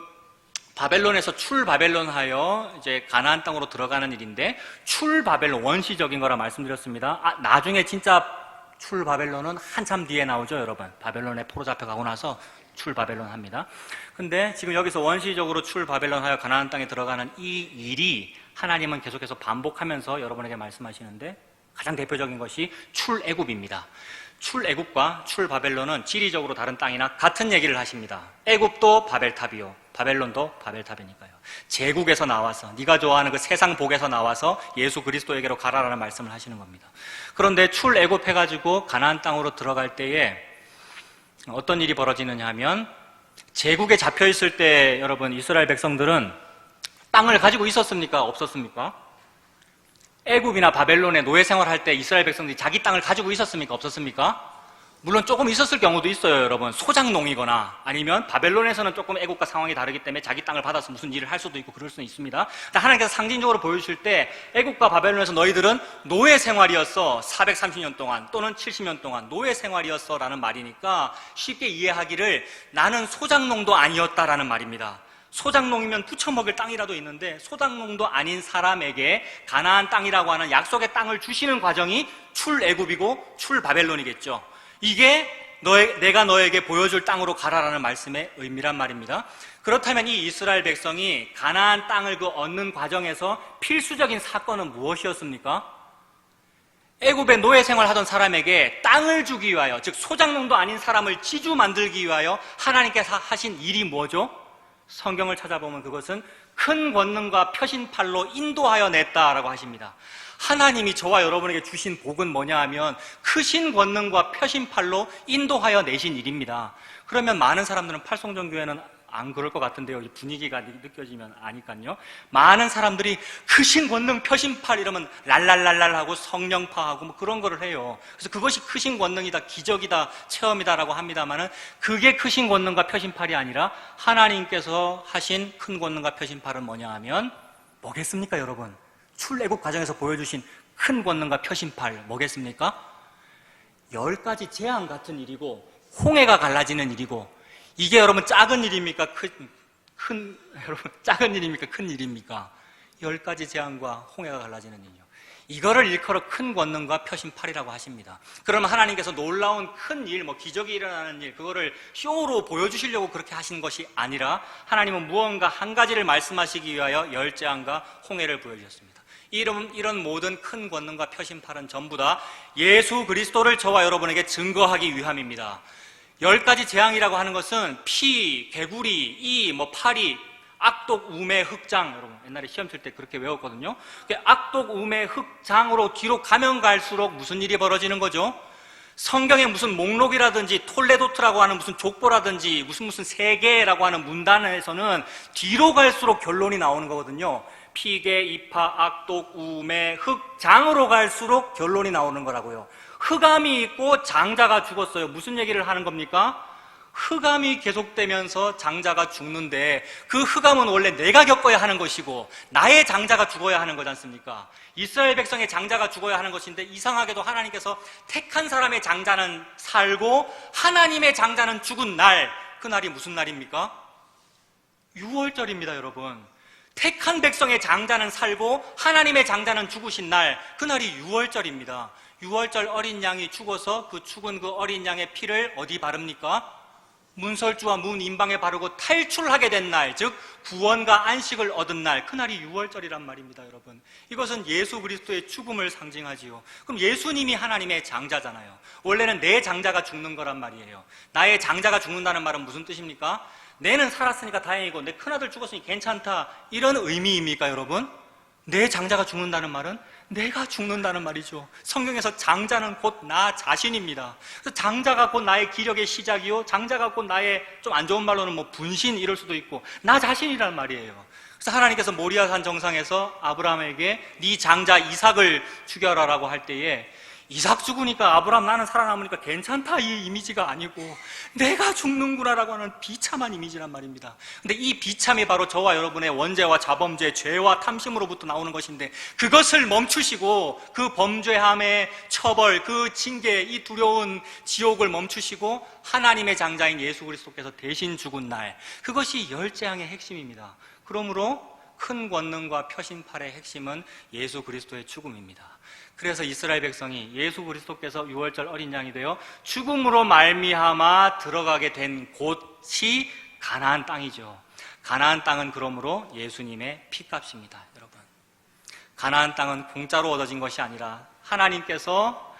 바벨론에서 출바벨론하여 이제 가나안 땅으로 들어가는 일인데, 출바벨론 원시적인 거라 말씀드렸습니다. 나중에 진짜 출바벨론은 한참 뒤에 나오죠, 여러분. 바벨론에 포로 잡혀가고 나서 출바벨론 합니다. 근데 지금 여기서 원시적으로 출바벨론하여 가나안 땅에 들어가는 이 일이 하나님은 계속해서 반복하면서 여러분에게 말씀하시는데, 가장 대표적인 것이 출애굽입니다. 출애굽과 출바벨론은 지리적으로 다른 땅이나 같은 얘기를 하십니다. 애굽도 바벨탑이요, 바벨론도 바벨탑이니까요. 제국에서 나와서, 네가 좋아하는 그 세상 복에서 나와서 예수 그리스도에게로 가라라는 말씀을 하시는 겁니다. 그런데 출애굽해가지고 가나안 땅으로 들어갈 때에 어떤 일이 벌어지느냐 하면, 제국에 잡혀있을 때 여러분 이스라엘 백성들은 땅을 가지고 있었습니까? 없었습니까? 애굽이나 바벨론에 노예 생활할 때 이스라엘 백성들이 자기 땅을 가지고 있었습니까? 없었습니까? 물론 조금 있었을 경우도 있어요, 여러분. 소작농이거나 아니면 바벨론에서는 조금 애국과 상황이 다르기 때문에 자기 땅을 받아서 무슨 일을 할 수도 있고 그럴 수는 있습니다. 하나님께서 상징적으로 보여주실 때 애국과 바벨론에서 너희들은 노예 생활이었어, 430년 동안 또는 70년 동안 노예 생활이었어 라는 말이니까 쉽게 이해하기를 나는 소작농도 아니었다라는 말입니다. 소작농이면 부쳐먹을 땅이라도 있는데 소작농도 아닌 사람에게 가나안 땅이라고 하는 약속의 땅을 주시는 과정이 출애굽이고 출바벨론이겠죠. 이게 내가 너에게 보여줄 땅으로 가라라는 말씀의 의미란 말입니다. 그렇다면 이 이스라엘 백성이 가나안 땅을 얻는 과정에서 필수적인 사건은 무엇이었습니까? 애굽의 노예 생활하던 사람에게 땅을 주기 위하여, 즉 소작농도 아닌 사람을 지주 만들기 위하여 하나님께서 하신 일이 뭐죠? 성경을 찾아보면 그것은 큰 권능과 표신팔로 인도하여 냈다라고 하십니다. 하나님이 저와 여러분에게 주신 복은 뭐냐 하면 크신 권능과 표신팔로 인도하여 내신 일입니다. 그러면 많은 사람들은 팔송정교회는 안 그럴 것 같은데요. 이 분위기가 느껴지면 아니까요. 많은 사람들이 크신 권능, 표신팔 이러면 랄랄랄랄하고 성령파하고 뭐 그런 거를 해요. 그래서 그것이 크신 권능이다, 기적이다, 체험이다라고 합니다만은 그게 크신 권능과 표신팔이 아니라 하나님께서 하신 큰 권능과 표신팔은 뭐냐 하면 뭐겠습니까, 여러분? 출애굽 과정에서 보여주신 큰 권능과 표신팔 뭐겠습니까? 10가지 재앙 같은 일이고 홍해가 갈라지는 일이고, 이게 여러분 작은 일입니까? 여러분 작은 일입니까? 큰 일입니까? 10가지 재앙과 홍해가 갈라지는 일이요. 이거를 일컬어 큰 권능과 표신팔이라고 하십니다. 그러면 하나님께서 놀라운 큰 일, 기적이 일어나는 일, 그거를 쇼로 보여주시려고 그렇게 하신 것이 아니라 하나님은 무언가 한 가지를 말씀하시기 위하여 10재앙과 홍해를 보여주셨습니다. 이런 모든 큰 권능과 표신팔은 전부 다 예수 그리스도를 저와 여러분에게 증거하기 위함입니다. 10가지 재앙이라고 하는 것은 피, 개구리, 파리, 악독, 우매, 흑장. 여러분 옛날에 시험 칠 때 그렇게 외웠거든요. 악독, 우매, 흑장으로 뒤로 가면 갈수록 무슨 일이 벌어지는 거죠? 성경에 무슨 목록이라든지 톨레도트라고 하는 무슨 족보라든지 무슨 세계라고 하는 문단에서는 뒤로 갈수록 결론이 나오는 거거든요. 피계, 이파, 악독, 우매, 흑장으로 갈수록 결론이 나오는 거라고요. 흑암이 있고 장자가 죽었어요. 무슨 얘기를 하는 겁니까? 흑암이 계속되면서 장자가 죽는데 그 흑암은 원래 내가 겪어야 하는 것이고 나의 장자가 죽어야 하는 거지 않습니까? 이스라엘 백성의 장자가 죽어야 하는 것인데 이상하게도 하나님께서 택한 사람의 장자는 살고 하나님의 장자는 죽은 날, 그날이 무슨 날입니까? 유월절입니다, 여러분. 택한 백성의 장자는 살고 하나님의 장자는 죽으신 날, 그날이 유월절입니다. 유월절 어린 양이 죽어서 그 죽은 그 어린 양의 피를 어디 바릅니까? 문설주와 문 임방에 바르고 탈출하게 된 날, 즉 구원과 안식을 얻은 날, 그날이 유월절이란 말입니다, 여러분. 이것은 예수 그리스도의 죽음을 상징하지요. 그럼 예수님이 하나님의 장자잖아요. 원래는 내 장자가 죽는 거란 말이에요. 나의 장자가 죽는다는 말은 무슨 뜻입니까? 내는 살았으니까 다행이고 내 큰아들 죽었으니 괜찮다, 이런 의미입니까, 여러분? 내 장자가 죽는다는 말은 내가 죽는다는 말이죠. 성경에서 장자는 곧 나 자신입니다. 그래서 장자가 곧 나의 기력의 시작이요, 장자가 곧 나의, 좀 안 좋은 말로는 뭐 분신 이럴 수도 있고, 나 자신이란 말이에요. 그래서 하나님께서 모리아산 정상에서 아브라함에게 네 장자 이삭을 죽여라라고 할 때에 이삭 죽으니까 아브라함 나는 살아남으니까 괜찮다, 이 이미지가 아니고 내가 죽는구나라고 하는 비참한 이미지란 말입니다. 근데 이 비참이 바로 저와 여러분의 원죄와 자범죄, 죄와 탐심으로부터 나오는 것인데, 그것을 멈추시고 그 범죄함의 처벌, 그 징계, 이 두려운 지옥을 멈추시고 하나님의 장자인 예수 그리스도께서 대신 죽은 날, 그것이 열재앙의 핵심입니다. 그러므로 큰 권능과 표심팔의 핵심은 예수 그리스도의 죽음입니다. 그래서 이스라엘 백성이 예수 그리스도께서 유월절 어린 양이 되어 죽음으로 말미암아 들어가게 된 곳이 가나안 땅이죠. 가나안 땅은 그러므로 예수님의 피값입니다, 여러분. 가나안 땅은 공짜로 얻어진 것이 아니라 하나님께서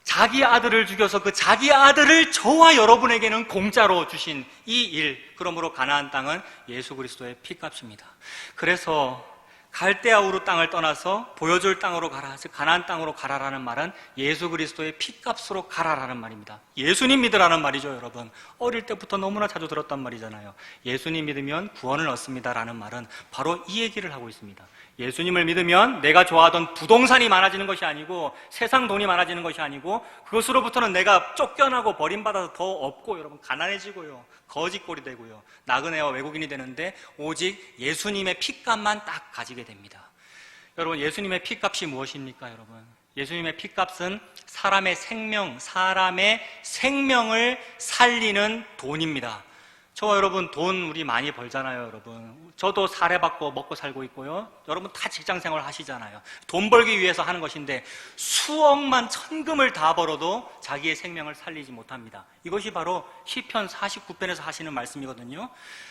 자기 아들을 죽여서 그 자기 아들을 저와 여러분에게는 공짜로 주신 이 일, 그러므로 가나안 땅은 예수 그리스도의 피값입니다. 그래서 갈대아 우르 땅을 떠나서 보여줄 땅으로 가라, 즉 가나안 땅으로 가라라는 말은 예수 그리스도의 피값으로 가라라는 말입니다. 예수님 믿으라는 말이죠, 여러분. 어릴 때부터 너무나 자주 들었단 말이잖아요. 예수님 믿으면 구원을 얻습니다라는 말은 바로 이 얘기를 하고 있습니다. 예수님을 믿으면 내가 좋아하던 부동산이 많아지는 것이 아니고 세상 돈이 많아지는 것이 아니고 그것으로부터는 내가 쫓겨나고 버림받아서 더 없고, 여러분, 가난해지고요, 거짓골이 되고요, 나그네와 외국인이 되는데 오직 예수님의 피값만 딱 가지게 됩니다. 여러분, 예수님의 피값이 무엇입니까, 여러분? 예수님의 피값은 사람의 생명을 살리는 돈입니다. 저와 여러분 돈 우리 많이 벌잖아요, 여러분. 저도 사례받고 먹고 살고 있고요. 여러분 다 직장생활 하시잖아요. 돈 벌기 위해서 하는 것인데 수억만 천금을 다 벌어도 자기의 생명을 살리지 못합니다. 이것이 바로 시편 49편에서 하시는 말씀이거든요.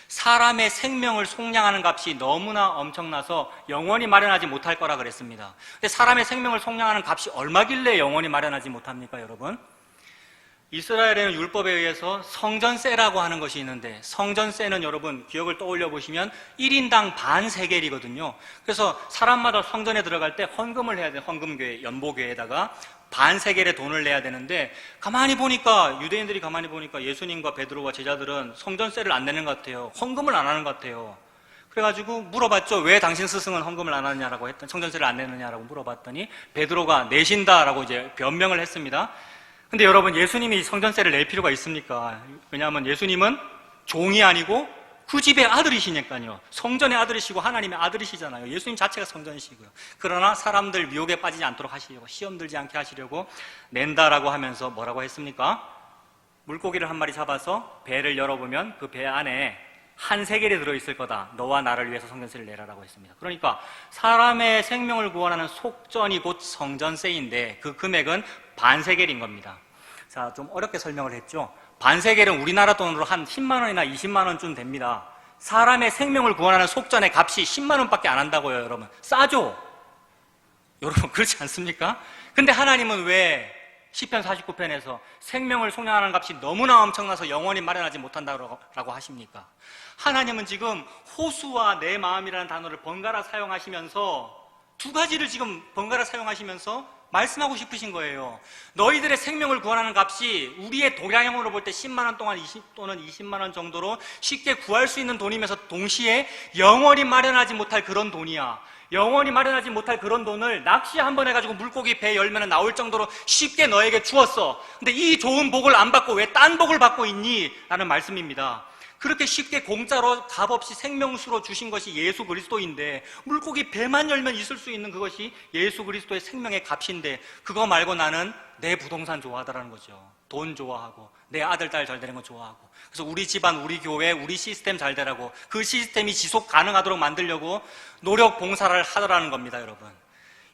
사람의 생명을 속량하는 값이 너무나 엄청나서 영원히 마련하지 못할 거라 그랬습니다. 근데 사람의 생명을 속량하는 값이 얼마길래 영원히 마련하지 못합니까, 여러분? 이스라엘에는 율법에 의해서 성전세라고 하는 것이 있는데, 성전세는 여러분 기억을 떠올려 보시면 1인당 반 세겔이거든요. 그래서 사람마다 성전에 들어갈 때 헌금을 해야 돼요. 헌금교회, 연보교회에다가 반 세겔의 돈을 내야 되는데, 가만히 보니까 유대인들이 가만히 보니까 예수님과 베드로와 제자들은 성전세를 안 내는 것 같아요. 헌금을 안 하는 것 같아요. 그래가지고 물어봤죠. 왜 당신 스승은 헌금을 안 하느냐라고 했더니, 성전세를 안 내느냐라고 물어봤더니 베드로가 내신다라고 이제 변명을 했습니다. 근데 여러분, 예수님이 성전세를 낼 필요가 있습니까? 왜냐하면 예수님은 종이 아니고 그 집의 아들이시니까요. 성전의 아들이시고 하나님의 아들이시잖아요. 예수님 자체가 성전이시고요. 그러나 사람들 미혹에 빠지지 않도록 하시려고, 시험 들지 않게 하시려고 낸다라고 하면서 뭐라고 했습니까? 물고기를 한 마리 잡아서 배를 열어보면 그 배 안에 한 세겔이 들어있을 거다. 너와 나를 위해서 성전세를 내라라고 했습니다. 그러니까 사람의 생명을 구원하는 속전이 곧 성전세인데 그 금액은 반 세겔인 겁니다. 자, 좀 어렵게 설명을 했죠. 반 세겔은 우리나라 돈으로 한 10만 원이나 20만 원쯤 됩니다. 사람의 생명을 구원하는 속전의 값이 10만 원밖에 안 한다고요, 여러분. 싸죠? 여러분, 그렇지 않습니까? 근데 하나님은 왜 시편 49편에서 생명을 속량하는 값이 너무나 엄청나서 영원히 마련하지 못한다고 하십니까? 하나님은 지금 호수와 내 마음이라는 단어를 번갈아 사용하시면서 두 가지를 지금 번갈아 사용하시면서 말씀하고 싶으신 거예요. 너희들의 생명을 구원하는 값이 우리의 도량형으로 볼 때 10만 원 동안 또는 20만 원 정도로 쉽게 구할 수 있는 돈이면서 동시에 영원히 마련하지 못할 그런 돈이야. 영원히 마련하지 못할 그런 돈을 낚시 한 번 해가지고 물고기 배 열면 나올 정도로 쉽게 너에게 주었어. 근데 이 좋은 복을 안 받고 왜 딴 복을 받고 있니? 라는 말씀입니다. 그렇게 쉽게 공짜로 값없이 생명수로 주신 것이 예수 그리스도인데, 물고기 배만 열면 있을 수 있는 그것이 예수 그리스도의 생명의 값인데, 그거 말고 나는 내 부동산 좋아하더라는 거죠. 돈 좋아하고 내 아들 딸 잘 되는 거 좋아하고, 그래서 우리 집안, 우리 교회, 우리 시스템 잘 되라고, 그 시스템이 지속 가능하도록 만들려고 노력 봉사를 하더라는 겁니다. 여러분,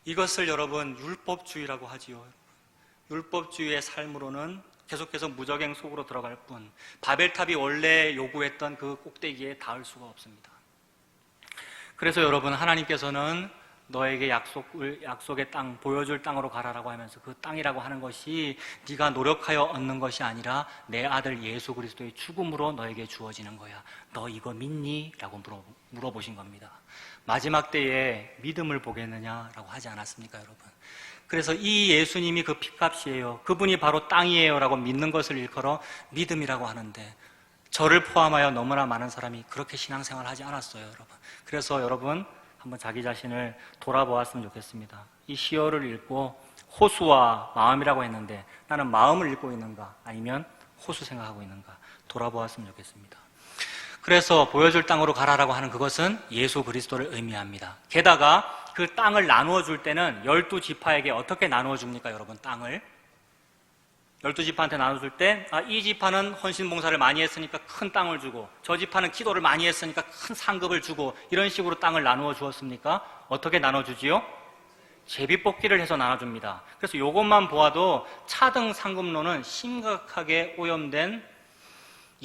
이것을 여러분 율법주의라고 하지요. 율법주의의 삶으로는 계속해서 무적행 속으로 들어갈 뿐, 바벨탑이 원래 요구했던 그 꼭대기에 닿을 수가 없습니다. 그래서 여러분, 하나님께서는 너에게 약속의 땅, 보여줄 땅으로 가라라고 하면서, 그 땅이라고 하는 것이 네가 노력하여 얻는 것이 아니라 내 아들 예수 그리스도의 죽음으로 너에게 주어지는 거야. 너 이거 믿니? 라고 물어보신 겁니다. 마지막 때에 믿음을 보겠느냐라고 하지 않았습니까, 여러분? 그래서 이 예수님이 그 핏값이에요, 그분이 바로 땅이에요 라고 믿는 것을 일컬어 믿음이라고 하는데, 저를 포함하여 너무나 많은 사람이 그렇게 신앙생활을 하지 않았어요, 여러분. 그래서 여러분, 한번 자기 자신을 돌아보았으면 좋겠습니다. 이 시어를 읽고 호수와 마음이라고 했는데, 나는 마음을 읽고 있는가 아니면 호수 생각하고 있는가 돌아보았으면 좋겠습니다. 그래서 보여줄 땅으로 가라라고 하는 그것은 예수 그리스도를 의미합니다. 게다가 그 땅을 나누어 줄 때는 12지파에게 어떻게 나누어 줍니까, 여러분? 땅을 12지파한테 나눠줄 때, 이 지파는 헌신봉사를 많이 했으니까 큰 땅을 주고, 저 지파는 기도를 많이 했으니까 큰 상급을 주고, 이런 식으로 땅을 나누어 주었습니까? 어떻게 나눠주지요? 제비뽑기를 해서 나눠줍니다. 그래서 이것만 보아도 차등 상급론은 심각하게 오염된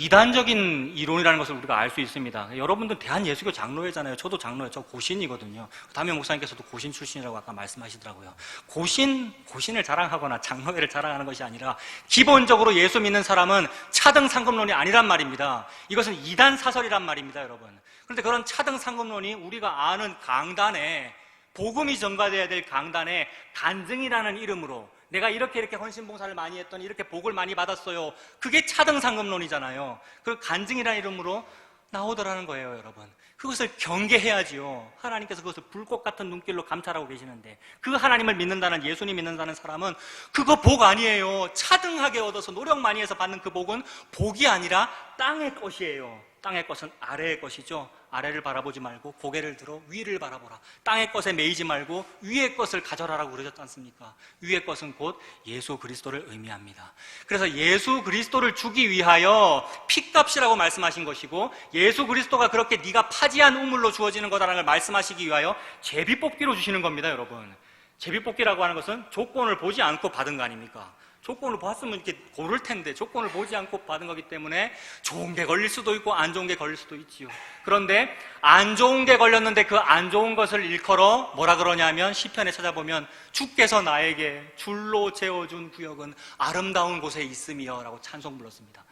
이단적인 이론이라는 것을 우리가 알 수 있습니다. 여러분들 대한예수교 장로회잖아요. 저도 장로예요. 저 고신이거든요. 담임 목사님께서도 고신 출신이라고 아까 말씀하시더라고요. 고신을 자랑하거나 장로회를 자랑하는 것이 아니라, 기본적으로 예수 믿는 사람은 차등 상급론이 아니란 말입니다. 이것은 이단 사설이란 말입니다, 여러분. 그런데 그런 차등 상급론이 우리가 아는 강단에, 복음이 전가되어야 될 강단에 간증이라는 이름으로, 내가 이렇게 헌신봉사를 많이 했더니 이렇게 복을 많이 받았어요, 그게 차등상급론이잖아요. 그 간증이라는 이름으로 나오더라는 거예요, 여러분. 그것을 경계해야지요. 하나님께서 그것을 불꽃 같은 눈길로 감찰하고 계시는데, 그 하나님을 믿는다는, 예수님 믿는다는 사람은 그거 복 아니에요. 차등하게 얻어서 노력 많이 해서 받는 그 복은 복이 아니라 땅의 것이에요. 땅의 것은 아래의 것이죠. 아래를 바라보지 말고 고개를 들어 위를 바라보라. 땅의 것에 매이지 말고 위의 것을 가져라라고 그러셨지 않습니까? 위의 것은 곧 예수 그리스도를 의미합니다. 그래서 예수 그리스도를 주기 위하여 핏값이라고 말씀하신 것이고, 예수 그리스도가 그렇게 네가 파지한 우물로 주어지는 거다라는 걸 말씀하시기 위하여 제비뽑기로 주시는 겁니다, 여러분. 제비뽑기라고 하는 것은 조건을 보지 않고 받은 거 아닙니까? 조건을 봤으면 이렇게 고를 텐데, 조건을 보지 않고 받은 거기 때문에 좋은 게 걸릴 수도 있고 안 좋은 게 걸릴 수도 있지요. 그런데 안 좋은 게 걸렸는데 그 안 좋은 것을 일컬어 뭐라 그러냐면, 시편에 찾아보면 주께서 나에게 줄로 재어준 구역은 아름다운 곳에 있으며 라고 찬송 불렀습니다.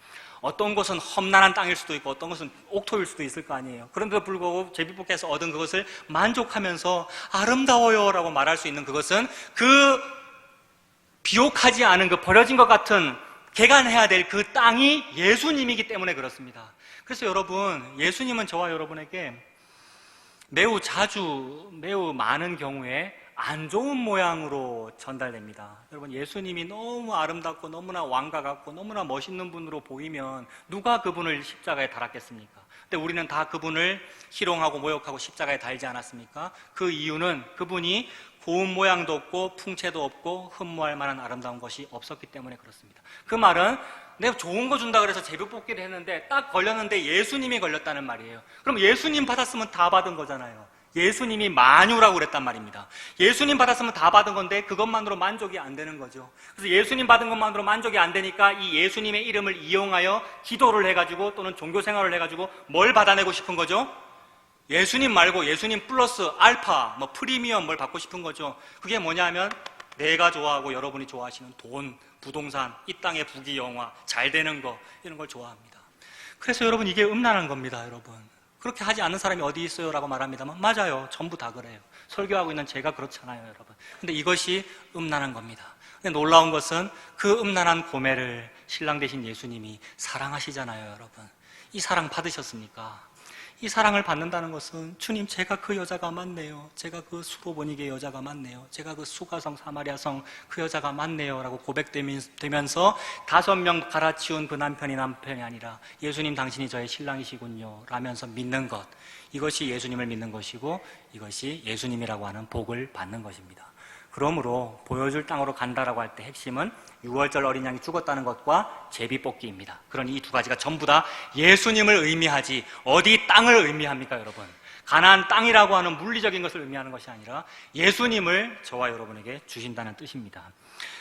어떤 곳은 험난한 땅일 수도 있고 어떤 것은 옥토일 수도 있을 거 아니에요. 그런데도 불구하고 제비뽑기에서 얻은 그것을 만족하면서 아름다워요 라고 말할 수 있는 그것은, 그 비옥하지 않은, 그 버려진 것 같은, 개간해야 될 그 땅이 예수님이기 때문에 그렇습니다. 그래서 여러분, 예수님은 저와 여러분에게 매우 자주, 매우 많은 경우에 안 좋은 모양으로 전달됩니다. 여러분, 예수님이 너무 아름답고 너무나 왕과 같고 너무나 멋있는 분으로 보이면 누가 그분을 십자가에 달았겠습니까? 근데 우리는 다 그분을 희롱하고 모욕하고 십자가에 달지 않았습니까? 그 이유는 그분이 고운 모양도 없고 풍채도 없고 흠모할 만한 아름다운 것이 없었기 때문에 그렇습니다. 그 말은 내가 좋은 거 준다 그래서 제비뽑기를 했는데 딱 걸렸는데 예수님이 걸렸다는 말이에요. 그럼 예수님 받았으면 다 받은 거잖아요. 예수님이 만유라고 그랬단 말입니다. 예수님 받았으면 다 받은 건데 그것만으로 만족이 안 되는 거죠. 그래서 예수님 받은 것만으로 만족이 안 되니까 이 예수님의 이름을 이용하여 기도를 해가지고 또는 종교생활을 해가지고 뭘 받아내고 싶은 거죠? 예수님 말고 예수님 플러스 알파, 프리미엄 뭘 받고 싶은 거죠. 그게 뭐냐 하면 내가 좋아하고 여러분이 좋아하시는 돈, 부동산, 이 땅의 부귀영화, 잘 되는 거, 이런 걸 좋아합니다. 그래서 여러분, 이게 음란한 겁니다, 여러분. 그렇게 하지 않는 사람이 어디 있어요? 라고 말합니다만 맞아요. 전부 다 그래요. 설교하고 있는 제가 그렇잖아요, 여러분. 근데 이것이 음란한 겁니다. 근데 놀라운 것은 그 음란한 고매를 신랑 되신 예수님이 사랑하시잖아요, 여러분. 이 사랑 받으셨습니까? 이 사랑을 받는다는 것은 주님 제가 그 여자가 맞네요. 제가 그 수로보니게 여자가 맞네요. 제가 그 수가성 사마리아성 그 여자가 맞네요 라고 고백되면서 5명 갈아치운 그 남편이 아니라 예수님 당신이 저의 신랑이시군요 라면서 믿는 것, 이것이 예수님을 믿는 것이고 이것이 예수님이라고 하는 복을 받는 것입니다. 그러므로 보여줄 땅으로 간다라고 할 때 핵심은 6월절 어린 양이 죽었다는 것과 제비뽑기입니다. 그러니 이 두 가지가 전부 다 예수님을 의미하지 어디 땅을 의미합니까, 여러분? 가나안 땅이라고 하는 물리적인 것을 의미하는 것이 아니라 예수님을 저와 여러분에게 주신다는 뜻입니다.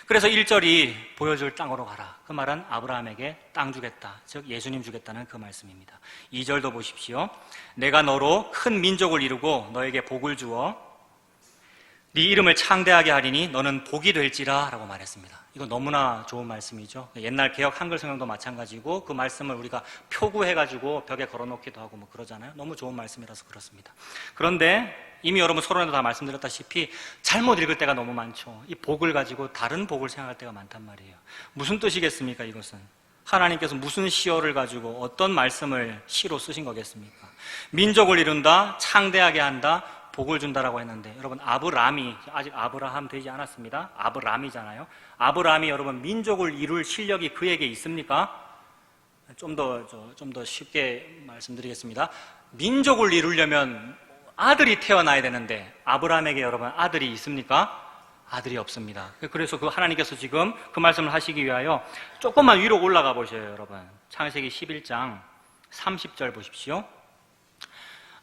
그래서 1절이 보여줄 땅으로 가라. 그 말은 아브라함에게 땅 주겠다, 즉 예수님 주겠다는 그 말씀입니다. 2절도 보십시오. 내가 너로 큰 민족을 이루고 너에게 복을 주어 네 이름을 창대하게 하리니 너는 복이 될지라 라고 말했습니다. 이거 너무나 좋은 말씀이죠. 옛날 개역 한글 성경도 마찬가지고 그 말씀을 우리가 표구해가지고 벽에 걸어놓기도 하고 뭐 그러잖아요. 너무 좋은 말씀이라서 그렇습니다. 그런데 이미 여러분 서론에도 다 말씀드렸다시피 잘못 읽을 때가 너무 많죠. 이 복을 가지고 다른 복을 생각할 때가 많단 말이에요. 무슨 뜻이겠습니까, 이것은? 하나님께서 무슨 시어를 가지고 어떤 말씀을 시로 쓰신 거겠습니까? 민족을 이룬다, 창대하게 한다, 복을 준다라고 했는데, 여러분 아브람이 아직 아브라함 되지 않았습니다. 아브람이잖아요. 아브람이 여러분 민족을 이룰 실력이 그에게 있습니까? 좀 더 쉽게 말씀드리겠습니다. 민족을 이루려면 아들이 태어나야 되는데 아브람에게 여러분 아들이 있습니까? 아들이 없습니다. 그래서 그 하나님께서 지금 그 말씀을 하시기 위하여 조금만 위로 올라가 보셔요, 여러분. 창세기 11장 30절 보십시오.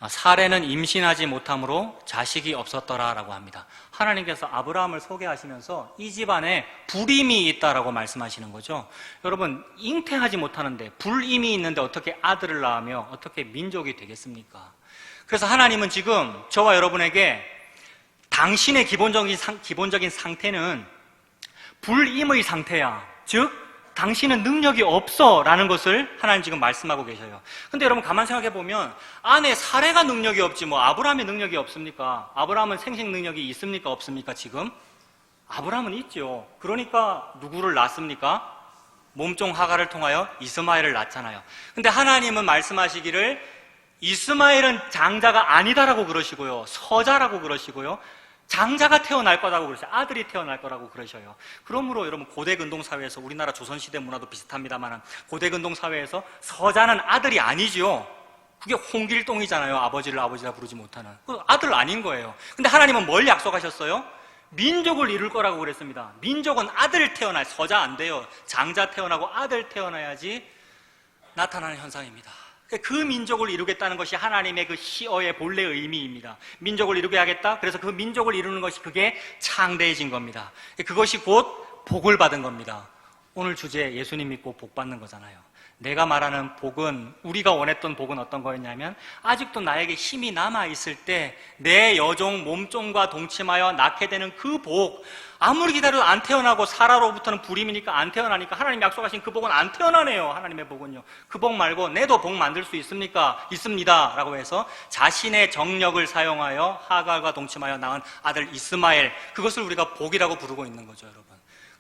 사레는 임신하지 못함으로 자식이 없었더라라고 합니다. 하나님께서 아브라함을 소개하시면서 이 집안에 불임이 있다라고 말씀하시는 거죠. 여러분, 잉태하지 못하는데 불임이 있는데 어떻게 아들을 낳으며 어떻게 민족이 되겠습니까? 그래서 하나님은 지금 저와 여러분에게 당신의 기본적인 상태는 불임의 상태야. 즉 당신은 능력이 없어 라는 것을 하나님 지금 말씀하고 계셔요. 근데 여러분 가만 생각해 보면 아내 사레가 능력이 없지 뭐 아브라함의 능력이 없습니까? 아브라함은 생식 능력이 있습니까, 없습니까? 지금 아브라함은 있죠. 그러니까 누구를 낳습니까? 몸종 하갈을 통하여 이스마엘을 낳잖아요. 근데 하나님은 말씀하시기를 이스마엘은 장자가 아니다라고 그러시고요, 서자라고 그러시고요, 장자가 태어날 거라고 그러셔요. 아들이 태어날 거라고 그러셔요. 그러므로 여러분 고대 근동 사회에서, 우리나라 조선시대 문화도 비슷합니다만 고대 근동 사회에서 서자는 아들이 아니죠. 그게 홍길동이잖아요. 아버지를 아버지라 부르지 못하는. 아들 아닌 거예요. 근데 하나님은 뭘 약속하셨어요? 민족을 이룰 거라고 그랬습니다. 민족은 아들 태어나야, 서자 안 돼요. 장자 태어나고 아들 태어나야지 나타나는 현상입니다. 그 민족을 이루겠다는 것이 하나님의 그 시어의 본래 의미입니다. 민족을 이루게 하겠다. 그래서 그 민족을 이루는 것이 그게 창대해진 겁니다. 그것이 곧 복을 받은 겁니다. 오늘 주제 예수님 믿고 복 받는 거잖아요. 내가 말하는 복은, 우리가 원했던 복은 어떤 거였냐면 아직도 나에게 힘이 남아있을 때 내 여종 몸종과 동침하여 낳게 되는 그 복, 아무리 기다려도 안 태어나고 사라로부터는 불임이니까 안 태어나니까 하나님 약속하신 그 복은 안 태어나네요. 하나님의 복은요. 그 복 말고 내도 복 만들 수 있습니까? 있습니다 라고 해서 자신의 정력을 사용하여 하갈과 동침하여 낳은 아들 이스마엘, 그것을 우리가 복이라고 부르고 있는 거죠, 여러분.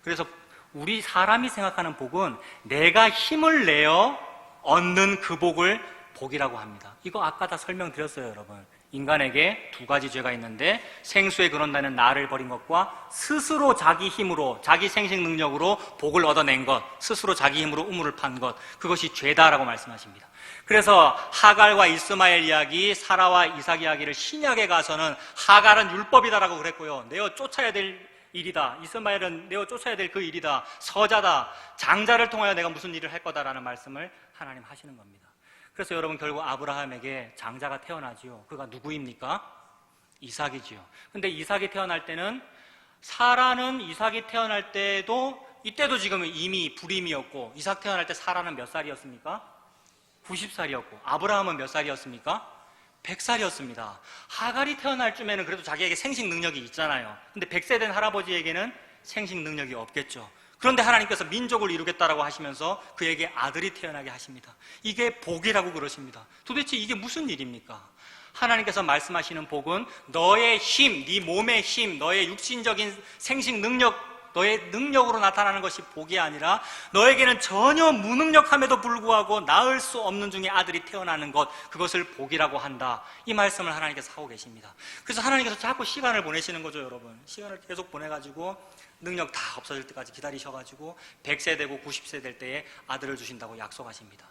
그래서 우리 사람이 생각하는 복은 내가 힘을 내어 얻는 그 복을 복이라고 합니다. 이거 아까 다 설명드렸어요, 여러분. 인간에게 두 가지 죄가 있는데 생수의 근원되는 나를 버린 것과 스스로 자기 힘으로, 자기 생식 능력으로 복을 얻어낸 것, 스스로 자기 힘으로 우물을 판 것, 그것이 죄다라고 말씀하십니다. 그래서 하갈과 이스마엘 이야기, 사라와 이삭 이야기를 신약에 가서는 하갈은 율법이다라고 그랬고요, 내어 쫓아야 될 일이다, 이스마엘은 내어 쫓아야 될 그 일이다, 서자다, 장자를 통하여 내가 무슨 일을 할 거다라는 말씀을 하나님 하시는 겁니다. 그래서 여러분 결국 아브라함에게 장자가 태어나지요. 그가 누구입니까? 이삭이지요. 근데 이삭이 태어날 때는, 사라는 이삭이 태어날 때도, 이때도 지금 이미 불임이었고, 이삭 태어날 때 사라는 몇 살이었습니까? 90살이었고 아브라함은 몇 살이었습니까? 100살이었습니다. 하갈이 태어날 쯤에는 그래도 자기에게 생식 능력이 있잖아요. 근데 100세 된 할아버지에게는 생식 능력이 없겠죠. 그런데 하나님께서 민족을 이루겠다라고 하시면서 그에게 아들이 태어나게 하십니다. 이게 복이라고 그러십니다. 도대체 이게 무슨 일입니까? 하나님께서 말씀하시는 복은 너의 힘, 네 몸의 힘, 너의 육신적인 생식 능력 너의 능력으로 나타나는 것이 복이 아니라 너에게는 전혀 무능력함에도 불구하고 낳을 수 없는 중에 아들이 태어나는 것, 그것을 복이라고 한다. 이 말씀을 하나님께서 하고 계십니다. 그래서 하나님께서 자꾸 시간을 보내시는 거죠, 여러분. 시간을 계속 보내가지고 능력 다 없어질 때까지 기다리셔가지고 100세 되고 90세 될 때에 아들을 주신다고 약속하십니다.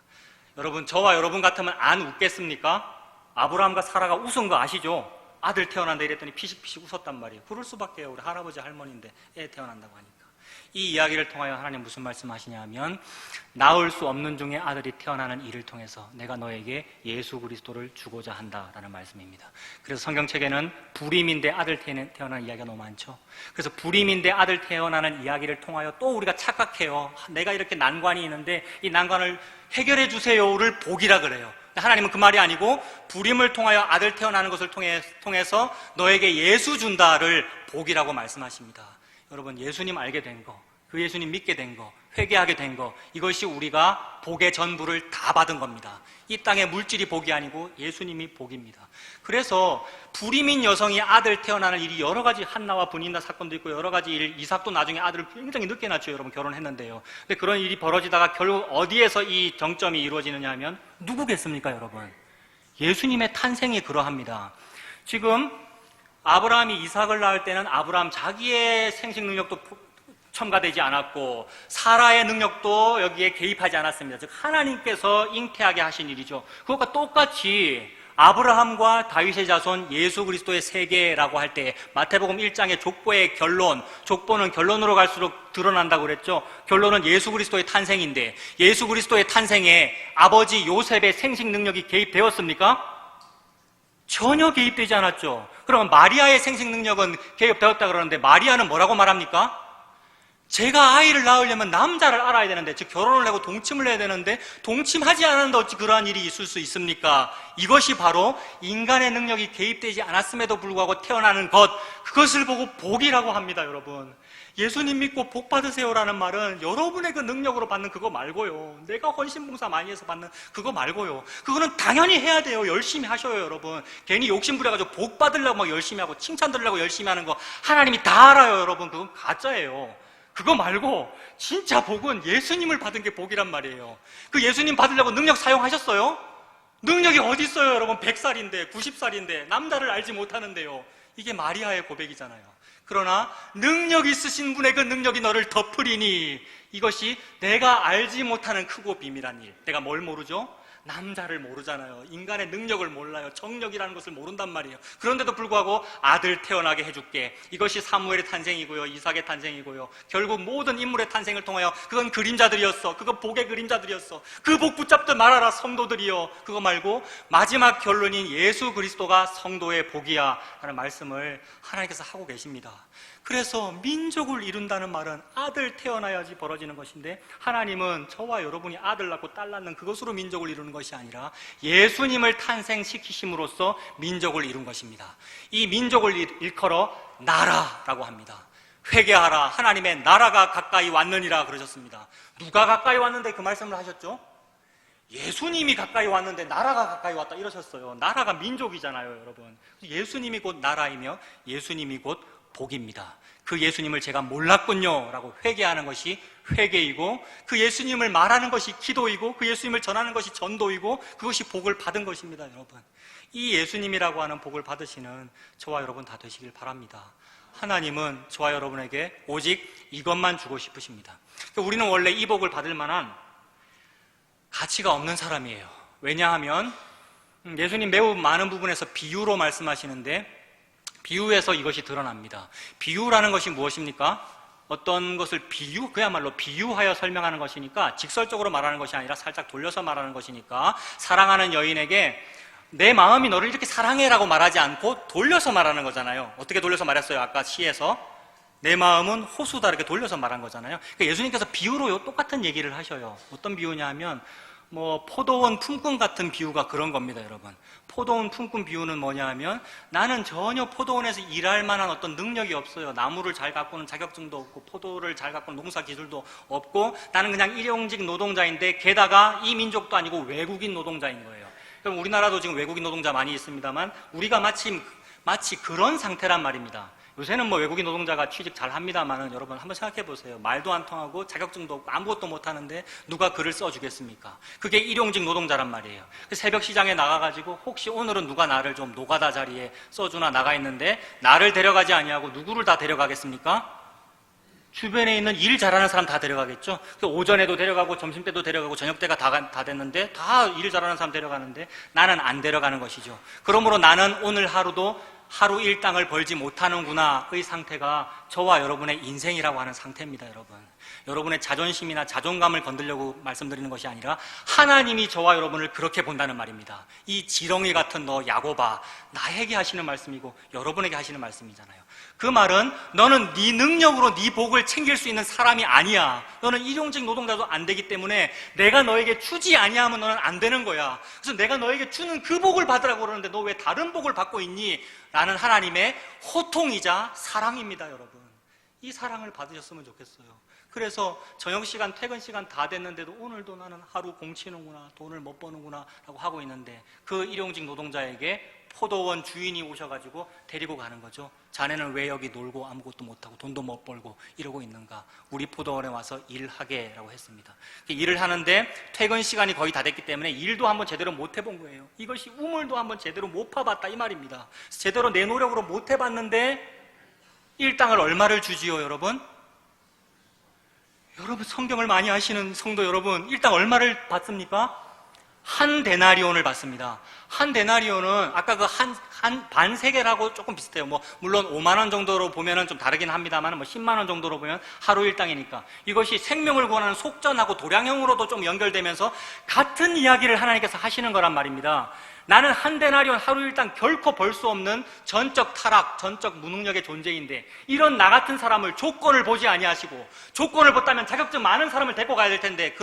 여러분, 저와 여러분 같으면 안 웃겠습니까? 아브라함과 사라가 웃은 거 아시죠? 아들 태어난다 이랬더니 피식피식 웃었단 말이에요. 그럴 수밖에요. 우리 할아버지 할머니인데 애 태어난다고 하니까. 이 이야기를 통하여 하나님 무슨 말씀하시냐면, 낳을 수 없는 중에 아들이 태어나는 일을 통해서 내가 너에게 예수 그리스도를 주고자 한다라는 말씀입니다. 그래서 성경책에는 불임인데 아들 태어나는 이야기가 너무 많죠. 그래서 불임인데 아들 태어나는 이야기를 통하여 또 우리가 착각해요. 내가 이렇게 난관이 있는데 이 난관을 해결해 주세요를 복이라 그래요. 하나님은 그 말이 아니고 불임을 통하여 아들 태어나는 것을 통해서 너에게 예수 준다를 복이라고 말씀하십니다. 여러분, 예수님 알게 된 거, 그 예수님 믿게 된 거, 회개하게 된 거, 이것이 우리가 복의 전부를 다 받은 겁니다. 이 땅의 물질이 복이 아니고 예수님이 복입니다. 그래서 불임인 여성이 아들 태어나는 일이 여러 가지, 한나와 분인나 사건도 있고 여러 가지 일, 이삭도 나중에 아들을 굉장히 늦게 낳죠. 여러분, 결혼했는데요. 근데 그런 일이 벌어지다가 결국 어디에서 이 정점이 이루어지느냐 하면 누구겠습니까, 여러분? 예수님의 탄생이 그러합니다. 지금 아브라함이 이삭을 낳을 때는 아브라함 자기의 생식 능력도 첨가되지 않았고 사라의 능력도 여기에 개입하지 않았습니다. 즉 하나님께서 잉태하게 하신 일이죠. 그것과 똑같이 아브라함과 다윗의 자손 예수 그리스도의 세계라고 할 때 마태복음 1장의 족보의 결론, 족보는 결론으로 갈수록 드러난다고 그랬죠. 결론은 예수 그리스도의 탄생인데 예수 그리스도의 탄생에 아버지 요셉의 생식 능력이 개입되었습니까? 전혀 개입되지 않았죠. 그러면 마리아의 생식 능력은 개입되었다 그러는데 마리아는 뭐라고 말합니까? 제가 아이를 낳으려면 남자를 알아야 되는데, 즉 결혼을 하고 동침을 해야 되는데 동침하지 않았는데 어찌 그러한 일이 있을 수 있습니까? 이것이 바로 인간의 능력이 개입되지 않았음에도 불구하고 태어나는 것, 그것을 보고 복이라고 합니다. 여러분, 예수님 믿고 복 받으세요라는 말은 여러분의 그 능력으로 받는 그거 말고요, 내가 헌신봉사 많이 해서 받는 그거 말고요, 그거는 당연히 해야 돼요. 열심히 하셔요. 여러분, 괜히 욕심 부려가지고 복 받으려고 막 열심히 하고 칭찬 들으려고 열심히 하는 거 하나님이 다 알아요. 여러분, 그건 가짜예요. 그거 말고 진짜 복은 예수님을 받은 게 복이란 말이에요. 그 예수님 받으려고 능력 사용하셨어요? 능력이 어디 있어요, 여러분? 100살인데 90살인데 남자를 알지 못하는데요. 이게 마리아의 고백이잖아요. 그러나 능력 있으신 분의 그 능력이 너를 덮으리니, 이것이 내가 알지 못하는 크고 비밀한 일. 내가 뭘 모르죠? 남자를 모르잖아요. 인간의 능력을 몰라요. 정력이라는 것을 모른단 말이에요. 그런데도 불구하고 아들 태어나게 해줄게. 이것이 사무엘의 탄생이고요, 이삭의 탄생이고요, 결국 모든 인물의 탄생을 통하여 그건 그림자들이었어. 그거 복의 그림자들이었어. 그 복 붙잡들 말아라, 성도들이여. 그거 말고 마지막 결론인 예수 그리스도가 성도의 복이야 라는 말씀을 하나님께서 하고 계십니다. 그래서 민족을 이룬다는 말은 아들 태어나야지 벌어지는 것인데, 하나님은 저와 여러분이 아들 낳고 딸 낳는 그것으로 민족을 이루는 것이 아니라 예수님을 탄생시키심으로써 민족을 이룬 것입니다. 이 민족을 일컬어 나라라고 합니다. 회개하라, 하나님의 나라가 가까이 왔느니라 그러셨습니다. 누가 가까이 왔는데 그 말씀을 하셨죠? 예수님이 가까이 왔는데 나라가 가까이 왔다 이러셨어요. 나라가 민족이잖아요, 여러분. 예수님이 곧 나라이며 예수님이 곧 복입니다. 그 예수님을 제가 몰랐군요 라고 회개하는 것이 회개이고, 그 예수님을 말하는 것이 기도이고, 그 예수님을 전하는 것이 전도이고, 그것이 복을 받은 것입니다. 여러분, 이 예수님이라고 하는 복을 받으시는 저와 여러분 다 되시길 바랍니다. 하나님은 저와 여러분에게 오직 이것만 주고 싶으십니다. 우리는 원래 이 복을 받을 만한 가치가 없는 사람이에요. 왜냐하면 예수님 매우 많은 부분에서 비유로 말씀하시는데, 비유에서 이것이 드러납니다. 비유라는 것이 무엇입니까? 어떤 것을 그야말로 비유하여 설명하는 것이니까, 직설적으로 말하는 것이 아니라 살짝 돌려서 말하는 것이니까, 사랑하는 여인에게 내 마음이 너를 이렇게 사랑해라고 말하지 않고 돌려서 말하는 거잖아요. 어떻게 돌려서 말했어요? 아까 시에서 내 마음은 호수다 이렇게 돌려서 말한 거잖아요. 그러니까 예수님께서 비유로 똑같은 얘기를 하셔요. 어떤 비유냐 하면 포도원 품꾼 같은 비유가 그런 겁니다. 여러분, 포도원 품꾼 비유는 뭐냐 하면, 나는 전혀 포도원에서 일할 만한 어떤 능력이 없어요. 나무를 잘 가꾸는 자격증도 없고 포도를 잘 가꾸는 농사 기술도 없고, 나는 그냥 일용직 노동자인데, 게다가 이 민족도 아니고 외국인 노동자인 거예요. 그럼 우리나라도 지금 외국인 노동자 많이 있습니다만, 우리가 마치 그런 상태란 말입니다. 요새는 뭐 외국인 노동자가 취직 잘 합니다만은 여러분 한번 생각해 보세요. 말도 안 통하고 자격증도 없고 아무것도 못 하는데 누가 글을 써주겠습니까? 그게 일용직 노동자란 말이에요. 새벽 시장에 나가가지고 혹시 오늘은 누가 나를 좀 노가다 자리에 써주나 나가 있는데 나를 데려가지 아니하고 누구를 다 데려가겠습니까? 주변에 있는 일 잘하는 사람 다 데려가겠죠. 오전에도 데려가고 점심때도 데려가고 저녁때가 다 됐는데 다 일 잘하는 사람 데려가는데 나는 안 데려가는 것이죠. 그러므로 나는 오늘 하루도 하루 일당을 벌지 못하는구나의 상태가 저와 여러분의 인생이라고 하는 상태입니다. 여러분의 자존심이나 자존감을 건드려고 말씀드리는 것이 아니라 하나님이 저와 여러분을 그렇게 본다는 말입니다. 이 지렁이 같은 너 야곱아, 나에게 하시는 말씀이고 여러분에게 하시는 말씀이잖아요. 그 말은 너는 네 능력으로 네 복을 챙길 수 있는 사람이 아니야. 너는 일용직 노동자도 안 되기 때문에 내가 너에게 주지 아니하면 너는 안 되는 거야. 그래서 내가 너에게 주는 그 복을 받으라고 그러는데 너 왜 다른 복을 받고 있니? 라는 하나님의 호통이자 사랑입니다. 여러분, 이 사랑을 받으셨으면 좋겠어요. 그래서 저녁시간, 퇴근시간 다 됐는데도 오늘도 나는 하루 공치는구나, 돈을 못 버는구나 라고 하고 있는데 그 일용직 노동자에게 포도원 주인이 오셔가지고 데리고 가는 거죠. 자네는 왜 여기 놀고 아무것도 못하고 돈도 못 벌고 이러고 있는가? 우리 포도원에 와서 일하게 라고 했습니다. 일을 하는데 퇴근 시간이 거의 다 됐기 때문에 일도 한번 제대로 못 해본 거예요. 이것이 우물도 한번 제대로 못 파봤다 이 말입니다. 제대로 내 노력으로 못 해봤는데 일당을 얼마를 주지요, 여러분? 여러분 성경을 많이 아시는 성도 여러분, 일당 얼마를 받습니까? 한 데나리온을 받습니다. 한 데나리온은 아까 그 한 반세겔하고 조금 비슷해요. 물론 5만 원 정도로 보면은 좀 다르긴 합니다만 10만 원 정도로 보면 하루 일당이니까 이것이 생명을 구하는 속전하고 도량형으로도 좀 연결되면서 같은 이야기를 하나님께서 하시는 거란 말입니다. 나는 한 데나리온 하루 일당 결코 벌 수 없는 전적 타락, 전적 무능력의 존재인데 이런 나 같은 사람을 조건을 보지 아니하시고 조건을 봤다면 자격증 많은 사람을 데리고 가야 될 텐데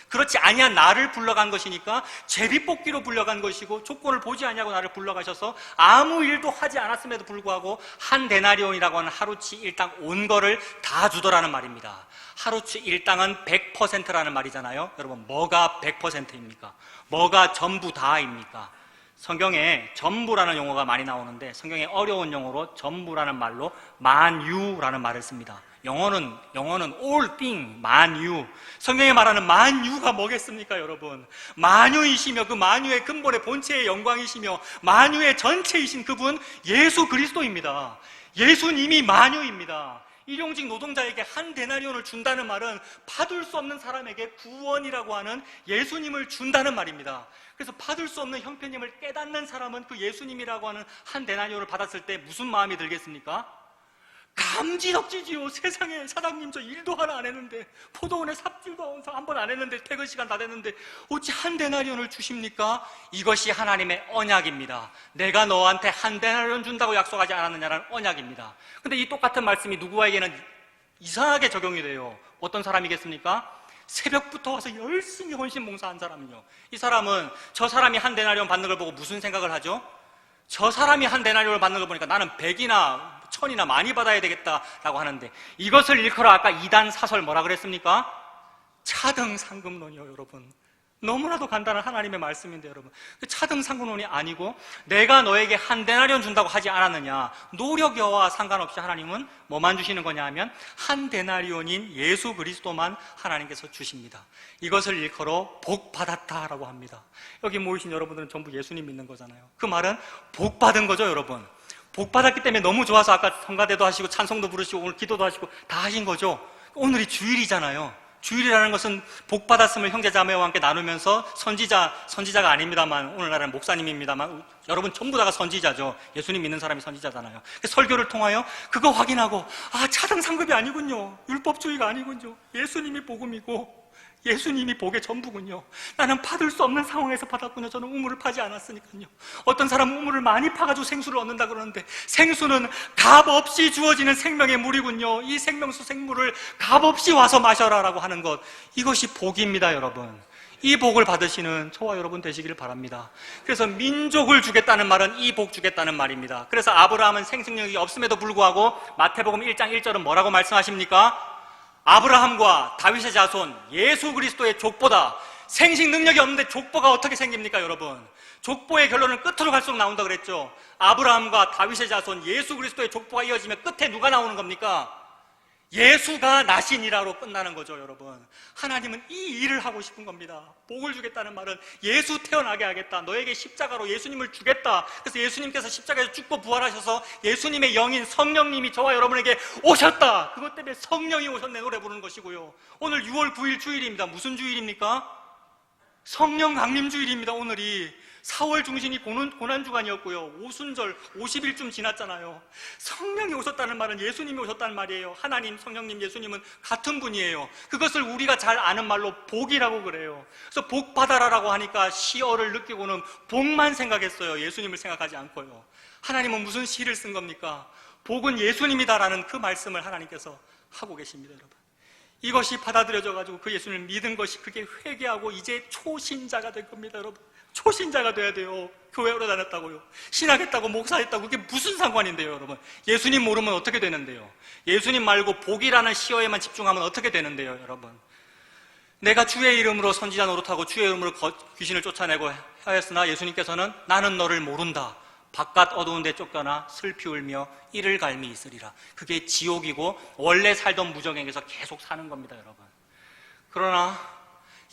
그렇지 아니한 나를 불러간 것이니까 제비뽑기로 불러간 것이고 조건을 보지 아니하고 나를 불러가셔서 아무 일도 하지 않았음에도 불구하고 한 데나리온이라고 하는 하루치 일당 온 거를 다 주더라는 말입니다. 하루치 일당은 100%라는 말이잖아요. 여러분, 뭐가 100%입니까? 뭐가 전부 다입니까? 성경에 전부라는 용어가 많이 나오는데 성경에 어려운 용어로 전부라는 말로 만유라는 말을 씁니다. 영어는 all thing, 만유. 성경에 말하는 만유가 뭐겠습니까, 여러분? 만유이시며 그 만유의 근본의 본체의 영광이시며 만유의 전체이신 그분 예수 그리스도입니다. 예수님이 만유입니다. 일용직 노동자에게 한 데나리온을 준다는 말은 받을 수 없는 사람에게 구원이라고 하는 예수님을 준다는 말입니다. 그래서 받을 수 없는 형편임을 깨닫는 사람은 그 예수님이라고 하는 한 데나리온을 받았을 때 무슨 마음이 들겠습니까? 감지덕지지요. 세상에 사장님 저 일도 하나 안 했는데 포도원에 삽질도 한 번 안 했는데 퇴근 시간 다 됐는데 어찌 한 데나리온을 주십니까? 이것이 하나님의 언약입니다. 내가 너한테 한 데나리온 준다고 약속하지 않았느냐는 언약입니다. 근데 이 똑같은 말씀이 누구에게는 이상하게 적용이 돼요. 어떤 사람이겠습니까? 새벽부터 와서 열심히 헌신봉사한 사람은요, 이 사람은 저 사람이 한 데나리온 받는 걸 보고 무슨 생각을 하죠? 저 사람이 한 데나리온을 받는 걸 보니까 나는 100이나 1000이나 많이 받아야 되겠다라고 하는데 이것을 일컬어 아까 이단 사설 뭐라 그랬습니까? 차등상급론이요. 여러분, 너무나도 간단한 하나님의 말씀인데 여러분, 그 차등상급론이 아니고 내가 너에게 한 데나리온 준다고 하지 않았느냐, 노력여와 상관없이 하나님은 뭐만 주시는 거냐 하면 한 데나리온인 예수 그리스도만 하나님께서 주십니다. 이것을 일컬어 복 받았다라고 합니다. 여기 모이신 여러분들은 전부 예수님 믿는 거잖아요. 그 말은 복 받은 거죠. 여러분, 복 받았기 때문에 너무 좋아서 아까 성가대도 하시고 찬송도 부르시고 오늘 기도도 하시고 다 하신 거죠. 오늘이 주일이잖아요. 주일이라는 것은 복 받았음을 형제자매와 함께 나누면서 선지자가 아닙니다만 오늘날은 목사님입니다만 여러분 전부 다가 선지자죠. 예수님 믿는 사람이 선지자잖아요. 설교를 통하여 그거 확인하고 차등상급이 아니군요. 율법주의가 아니군요. 예수님이 복음이고 예수님이 복의 전부군요. 나는 받을 수 없는 상황에서 받았군요. 저는 우물을 파지 않았으니까요. 어떤 사람은 우물을 많이 파가지고 생수를 얻는다 그러는데 생수는 값 없이 주어지는 생명의 물이군요. 이 생명수 생물을 값 없이 와서 마셔라라고 하는 것, 이것이 복입니다. 여러분, 이 복을 받으시는 저와 여러분 되시기를 바랍니다. 그래서 민족을 주겠다는 말은 이 복 주겠다는 말입니다. 그래서 아브라함은 생식력이 없음에도 불구하고 마태복음 1장 1절은 뭐라고 말씀하십니까? 아브라함과 다윗의 자손 예수 그리스도의 족보다 생식 능력이 없는데 족보가 어떻게 생깁니까, 여러분? 족보의 결론은 끝으로 갈수록 나온다 그랬죠. 아브라함과 다윗의 자손 예수 그리스도의 족보가 이어지면 끝에 누가 나오는 겁니까? 예수가 나신이라로 끝나는 거죠, 여러분. 하나님은 이 일을 하고 싶은 겁니다. 복을 주겠다는 말은 예수 태어나게 하겠다. 너에게 십자가로 예수님을 주겠다. 그래서 예수님께서 십자가에서 죽고 부활하셔서 예수님의 영인 성령님이 저와 여러분에게 오셨다. 그것 때문에 성령이 오셨네 노래 부르는 것이고요. 오늘 6월 9일 주일입니다. 무슨 주일입니까? 성령 강림 주일입니다. 오늘이 4월 중심이 고난주간이었고요. 오순절 50일쯤 지났잖아요. 성령이 오셨다는 말은 예수님이 오셨다는 말이에요. 하나님, 성령님, 예수님은 같은 분이에요. 그것을 우리가 잘 아는 말로 복이라고 그래요. 그래서 복 받아라라고 하니까 시어를 느끼고는 복만 생각했어요. 예수님을 생각하지 않고요. 하나님은 무슨 시를 쓴 겁니까? 복은 예수님이다라는 그 말씀을 하나님께서 하고 계십니다, 여러분. 이것이 받아들여져가지고 그 예수님을 믿은 것이 그게 회개하고 이제 초신자가 된 겁니다, 여러분. 초신자가 돼야 돼요. 교회로 다녔다고요. 신학했다고 목사했다고 그게 무슨 상관인데요, 여러분. 예수님 모르면 어떻게 되는데요? 예수님 말고 복이라는 시어에만 집중하면 어떻게 되는데요, 여러분. 내가 주의 이름으로 선지자 노릇하고 주의 이름으로 귀신을 쫓아내고 하였으나 예수님께서는 나는 너를 모른다. 바깥 어두운 데 쫓겨나 슬피 울며 이를 갈미 있으리라. 그게 지옥이고 원래 살던 무정에게서 계속 사는 겁니다, 여러분. 그러나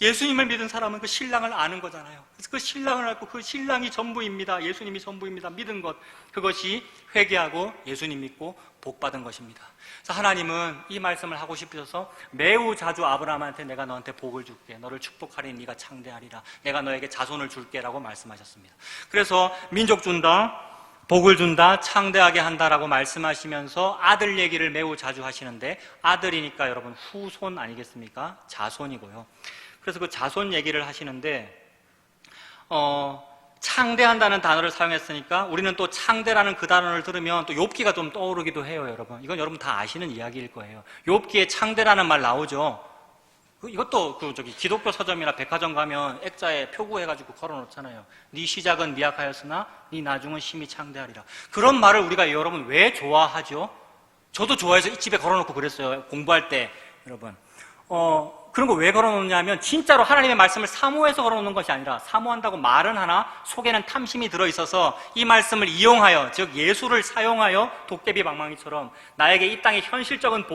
예수님을 믿은 사람은 그 신랑을 아는 거잖아요. 그래서 그 신랑을 알고 그 신랑이 전부입니다. 예수님이 전부입니다. 믿은 것, 그것이 회개하고 예수님 믿고 복 받은 것입니다. 그래서 하나님은 이 말씀을 하고 싶으셔서 매우 자주 아브라함한테 내가 너한테 복을 줄게, 너를 축복하리니 네가 창대하리라, 내가 너에게 자손을 줄게 라고 말씀하셨습니다. 그래서 민족 준다, 복을 준다, 창대하게 한다라고 말씀하시면서 아들 얘기를 매우 자주 하시는데, 아들이니까 여러분 후손 아니겠습니까? 자손이고요. 그래서 그 자손 얘기를 하시는데 창대한다는 단어를 사용했으니까 우리는 또 창대라는 그 단어를 들으면 또 욥기가 좀 떠오르기도 해요, 여러분. 이건 여러분 다 아시는 이야기일 거예요. 욥기에 창대라는 말 나오죠. 이것도 기독교 서점이나 백화점 가면 액자에 표구해가지고 걸어놓잖아요. 네 시작은 미약하였으나 네 나중은 심히 창대하리라. 그런 말을 우리가 여러분 왜 좋아하죠? 저도 좋아해서 이 집에 걸어놓고 그랬어요, 공부할 때. 여러분 그런 거 왜 걸어놓냐면 진짜로 하나님의 말씀을 사모해서 걸어놓는 것이 아니라, 사모한다고 말은 하나 속에는 탐심이 들어있어서 이 말씀을 이용하여, 즉 예수를 사용하여 도깨비 방망이처럼 나에게 이 땅에 현실적인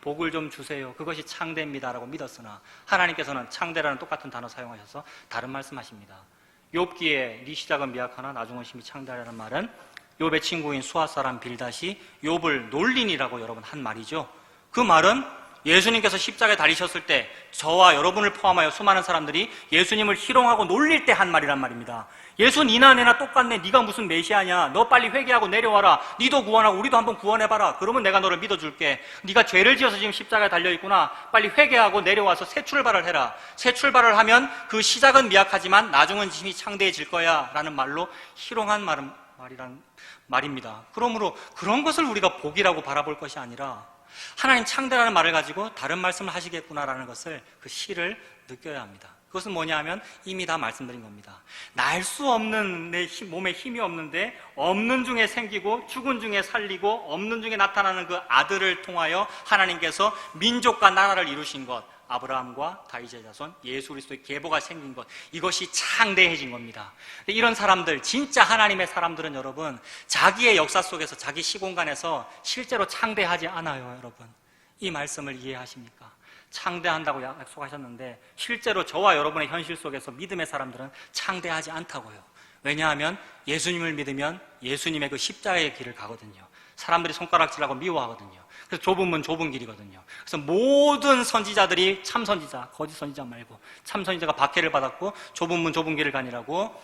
복을 좀 주세요, 그것이 창대입니다라고 믿었으나 하나님께서는 창대라는 똑같은 단어 사용하셔서 다른 말씀하십니다. 욥기에 네 시작은 미약하나 나중은 심히 창대하라는 말은 욥의 친구인 수아 사람 빌닷이 욥을 놀린이라고 여러분 한 말이죠. 그 말은 예수님께서 십자가에 달리셨을 때 저와 여러분을 포함하여 수많은 사람들이 예수님을 희롱하고 놀릴 때 한 말이란 말입니다. 예수 니나 내나 똑같네, 네가 무슨 메시아냐, 너 빨리 회개하고 내려와라, 니도 구원하고 우리도 한번 구원해봐라, 그러면 내가 너를 믿어줄게. 네가 죄를 지어서 지금 십자가에 달려있구나, 빨리 회개하고 내려와서 새 출발을 해라. 새 출발을 하면 그 시작은 미약하지만 나중은 힘이 창대해질 거야 라는 말로 희롱한 말입니다. 그러므로 그런 것을 우리가 복이라고 바라볼 것이 아니라 하나님 창대라는 말을 가지고 다른 말씀을 하시겠구나라는 것을, 그 시를 느껴야 합니다. 그것은 뭐냐 하면 이미 다 말씀드린 겁니다. 날 수 없는 내 몸에 힘이 없는데 없는 중에 생기고 죽은 중에 살리고 없는 중에 나타나는 그 아들을 통하여 하나님께서 민족과 나라를 이루신 것, 아브라함과 다윗의 자손 예수 그리스도의 계보가 생긴 것, 이것이 창대해진 겁니다. 이런 사람들, 진짜 하나님의 사람들은 여러분 자기의 역사 속에서, 자기 시공간에서 실제로 창대하지 않아요, 여러분. 이 말씀을 이해하십니까? 창대한다고 약속하셨는데 실제로 저와 여러분의 현실 속에서 믿음의 사람들은 창대하지 않다고요. 왜냐하면 예수님을 믿으면 예수님의 그 십자가의 길을 가거든요. 사람들이 손가락질하고 미워하거든요. 그래서 좁은 문 좁은 길이거든요. 그래서 모든 선지자들이 참 선지자, 거짓 선지자 말고 참 선지자가 박해를 받았고 좁은 문 좁은 길을 가니라고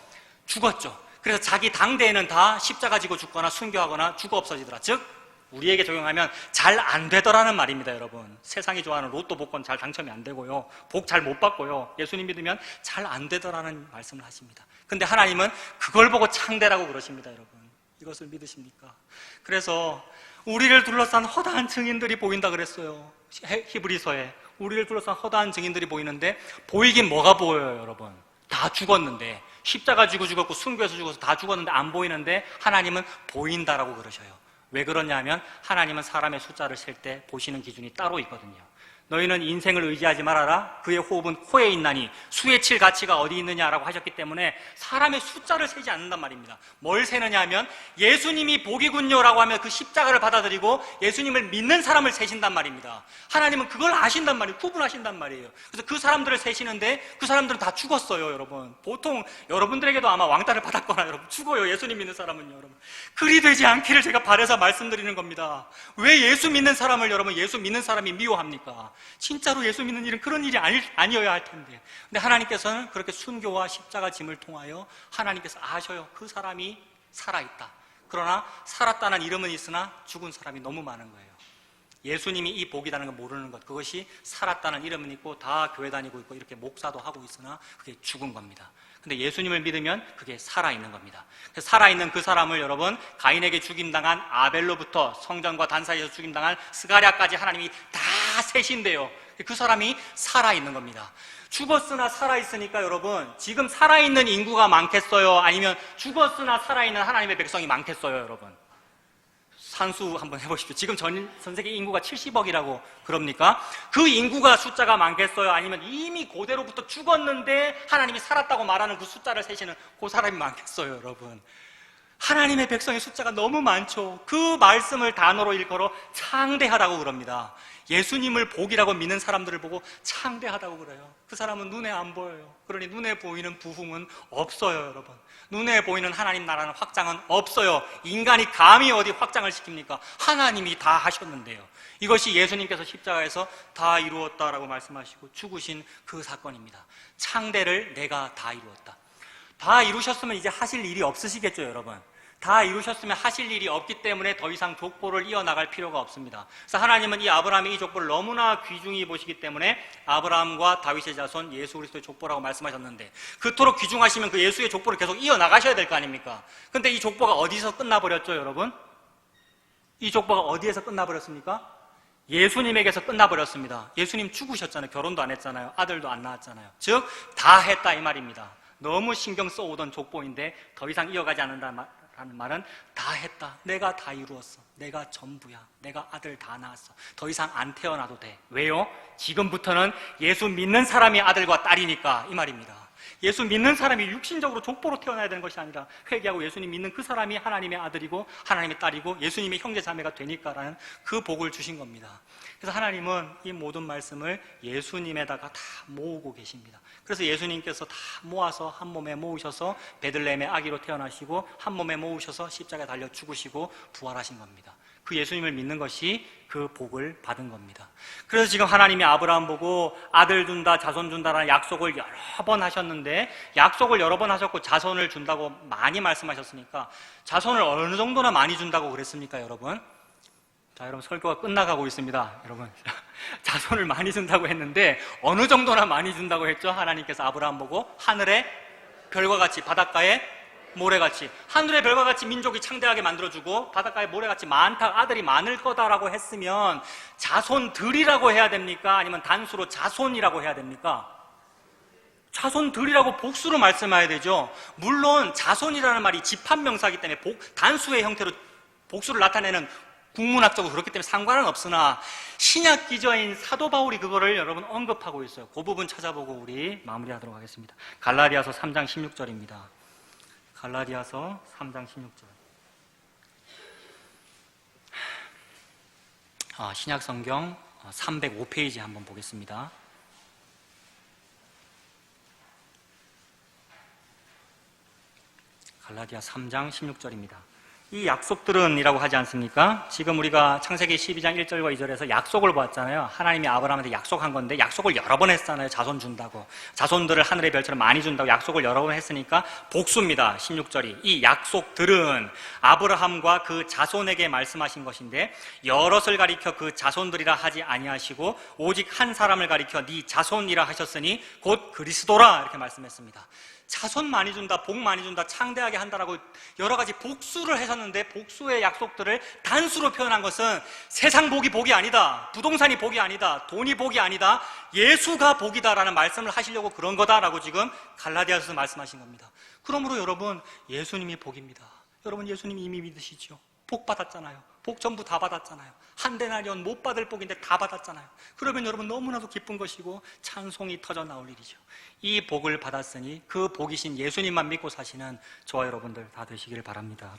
죽었죠. 그래서 자기 당대에는 다 십자가 지고 죽거나 순교하거나 죽어 없어지더라. 즉 우리에게 적용하면 잘 안 되더라는 말입니다, 여러분. 세상이 좋아하는 로또 복권 잘 당첨이 안 되고요, 복 잘 못 받고요, 예수님 믿으면 잘 안 되더라는 말씀을 하십니다. 근데 하나님은 그걸 보고 창대라고 그러십니다, 여러분. 이것을 믿으십니까? 그래서 우리를 둘러싼 허다한 증인들이 보인다 그랬어요. 히브리서에 우리를 둘러싼 허다한 증인들이 보이는데, 보이긴 뭐가 보여요, 여러분? 다 죽었는데, 십자가 지고 죽었고 순교해서 죽어서 다 죽었는데 안 보이는데 하나님은 보인다라고 그러셔요. 왜 그러냐면 하나님은 사람의 숫자를 셀 때 보시는 기준이 따로 있거든요. 너희는 인생을 의지하지 말아라. 그의 호흡은 코에 있나니 수의 칠 가치가 어디 있느냐라고 하셨기 때문에 사람의 숫자를 세지 않는단 말입니다. 뭘 세느냐 하면 예수님이 복이군요라고 하면 그 십자가를 받아들이고 예수님을 믿는 사람을 세신단 말입니다. 하나님은 그걸 아신단 말이에요. 구분하신단 말이에요. 그래서 그 사람들을 세시는데 그 사람들은 다 죽었어요, 여러분. 보통 여러분들에게도 아마 왕따를 받았거나 여러분 죽어요, 예수님 믿는 사람은요, 여러분. 그리 되지 않기를 제가 바라서 말씀드리는 겁니다. 왜 예수 믿는 사람을 여러분 예수 믿는 사람이 미워합니까? 진짜로 예수 믿는 일은 그런 일이 아니어야 할 텐데. 근데 하나님께서는 그렇게 순교와 십자가 짐을 통하여 하나님께서 아셔요. 그 사람이 살아있다. 그러나 살았다는 이름은 있으나 죽은 사람이 너무 많은 거예요. 예수님이 이 복이라는 걸 모르는 것, 그것이 살았다는 이름은 있고 다 교회 다니고 있고 이렇게 목사도 하고 있으나 그게 죽은 겁니다. 근데 예수님을 믿으면 그게 살아있는 겁니다. 살아있는 그 사람을 여러분, 가인에게 죽임당한 아벨로부터 성전과 단사에서 죽임당한 스가랴까지 하나님이 다 세신대요. 그 사람이 살아있는 겁니다. 죽었으나 살아있으니까 여러분, 지금 살아있는 인구가 많겠어요? 아니면 죽었으나 살아있는 하나님의 백성이 많겠어요, 여러분? 산수 한번 해보십시오. 지금 전 세계 인구가 70억이라고 그럽니까? 그 인구가 숫자가 많겠어요? 아니면 이미 그대로부터 죽었는데 하나님이 살았다고 말하는 그 숫자를 세시는 그 사람이 많겠어요, 여러분? 하나님의 백성의 숫자가 너무 많죠. 그 말씀을 단어로 일컬어 창대하다고 그럽니다. 예수님을 복이라고 믿는 사람들을 보고 창대하다고 그래요. 그 사람은 눈에 안 보여요. 그러니 눈에 보이는 부흥은 없어요, 여러분. 눈에 보이는 하나님 나라는 확장은 없어요. 인간이 감히 어디 확장을 시킵니까? 하나님이 다 하셨는데요. 이것이 예수님께서 십자가에서 다 이루었다라고 말씀하시고 죽으신 그 사건입니다. 창대를 내가 다 이루었다. 다 이루셨으면 이제 하실 일이 없으시겠죠, 여러분? 다 이루셨으면 하실 일이 없기 때문에 더 이상 족보를 이어나갈 필요가 없습니다. 그래서 하나님은 이 아브라함의 이 족보를 너무나 귀중히 보시기 때문에 아브라함과 다윗의 자손 예수 그리스도의 족보라고 말씀하셨는데, 그토록 귀중하시면 그 예수의 족보를 계속 이어나가셔야 될 거 아닙니까? 근데 이 족보가 어디서 끝나버렸죠, 여러분? 이 족보가 어디에서 끝나버렸습니까? 예수님에게서 끝나버렸습니다. 예수님 죽으셨잖아요. 결혼도 안 했잖아요. 아들도 안 낳았잖아요. 즉, 다 했다 이 말입니다. 너무 신경 써오던 족보인데 더 이상 이어가지 않는다는 말은 다 했다. 내가 다 이루었어. 내가 전부야. 내가 아들 다 낳았어. 더 이상 안 태어나도 돼. 왜요? 지금부터는 예수 믿는 사람이 아들과 딸이니까 이 말입니다. 예수 믿는 사람이 육신적으로 족보로 태어나야 되는 것이 아니라 회개하고 예수님 믿는 그 사람이 하나님의 아들이고 하나님의 딸이고 예수님의 형제 자매가 되니까라는 그 복을 주신 겁니다. 그래서 하나님은 이 모든 말씀을 예수님에다가 다 모으고 계십니다. 그래서 예수님께서 다 모아서 한 몸에 모으셔서 베들레헴의 아기로 태어나시고 한 몸에 모으셔서 십자가에 달려 죽으시고 부활하신 겁니다. 그 예수님을 믿는 것이 그 복을 받은 겁니다. 그래서 지금 하나님이 아브라함 보고 아들 준다, 자손 준다라는 약속을 여러 번 하셨는데, 약속을 여러 번 하셨고 자손을 준다고 많이 말씀하셨으니까 자손을 어느 정도나 많이 준다고 그랬습니까, 여러분? 자, 여러분, 설교가 끝나가고 있습니다, 여러분. 자손을 많이 준다고 했는데 어느 정도나 많이 준다고 했죠? 하나님께서 아브라함 보고 하늘의 별과 같이, 바닷가의 모래같이, 하늘의 별과 같이 민족이 창대하게 만들어주고 바닷가의 모래같이 많다, 아들이 많을 거다라고 했으면 자손들이라고 해야 됩니까? 아니면 단수로 자손이라고 해야 됩니까? 자손들이라고 복수로 말씀해야 되죠. 물론 자손이라는 말이 집합명사이기 때문에 단수의 형태로 복수를 나타내는 국문학적으로 그렇기 때문에 상관은 없으나 신약 기저인 사도 바울이 그거를 여러분 언급하고 있어요. 그 부분 찾아보고 우리 마무리하도록 하겠습니다. 갈라디아서 3장 16절입니다. 갈라디아서 3장 16절. 신약 성경 305페이지 한번 보겠습니다. 갈라디아 3장 16절입니다. 이 약속들은 이라고 하지 않습니까? 지금 우리가 창세기 12장 1절과 2절에서 약속을 보았잖아요. 하나님이 아브라함한테 약속한 건데 약속을 여러 번 했잖아요. 자손 준다고. 자손들을 하늘의 별처럼 많이 준다고 약속을 여러 번 했으니까 복수입니다. 16절이. 이 약속들은 아브라함과 그 자손에게 말씀하신 것인데 여럿을 가리켜 그 자손들이라 하지 아니하시고 오직 한 사람을 가리켜 네 자손이라 하셨으니 곧 그리스도라 이렇게 말씀했습니다. 자손 많이 준다, 복 많이 준다, 창대하게 한다라고 여러 가지 복수를 하셨는데 복수의 약속들을 단수로 표현한 것은 세상 복이 복이 아니다, 부동산이 복이 아니다, 돈이 복이 아니다, 예수가 복이다라는 말씀을 하시려고 그런 거다라고 지금 갈라디아서에서 말씀하신 겁니다. 그러므로 여러분, 예수님이 복입니다. 여러분, 예수님 이미 믿으시죠? 복 받았잖아요. 복 전부 다 받았잖아요. 한 데나리온 못 받을 복인데 다 받았잖아요. 그러면 여러분 너무나도 기쁜 것이고 찬송이 터져 나올 일이죠. 이 복을 받았으니 그 복이신 예수님만 믿고 사시는 저와 여러분들 다 되시기를 바랍니다.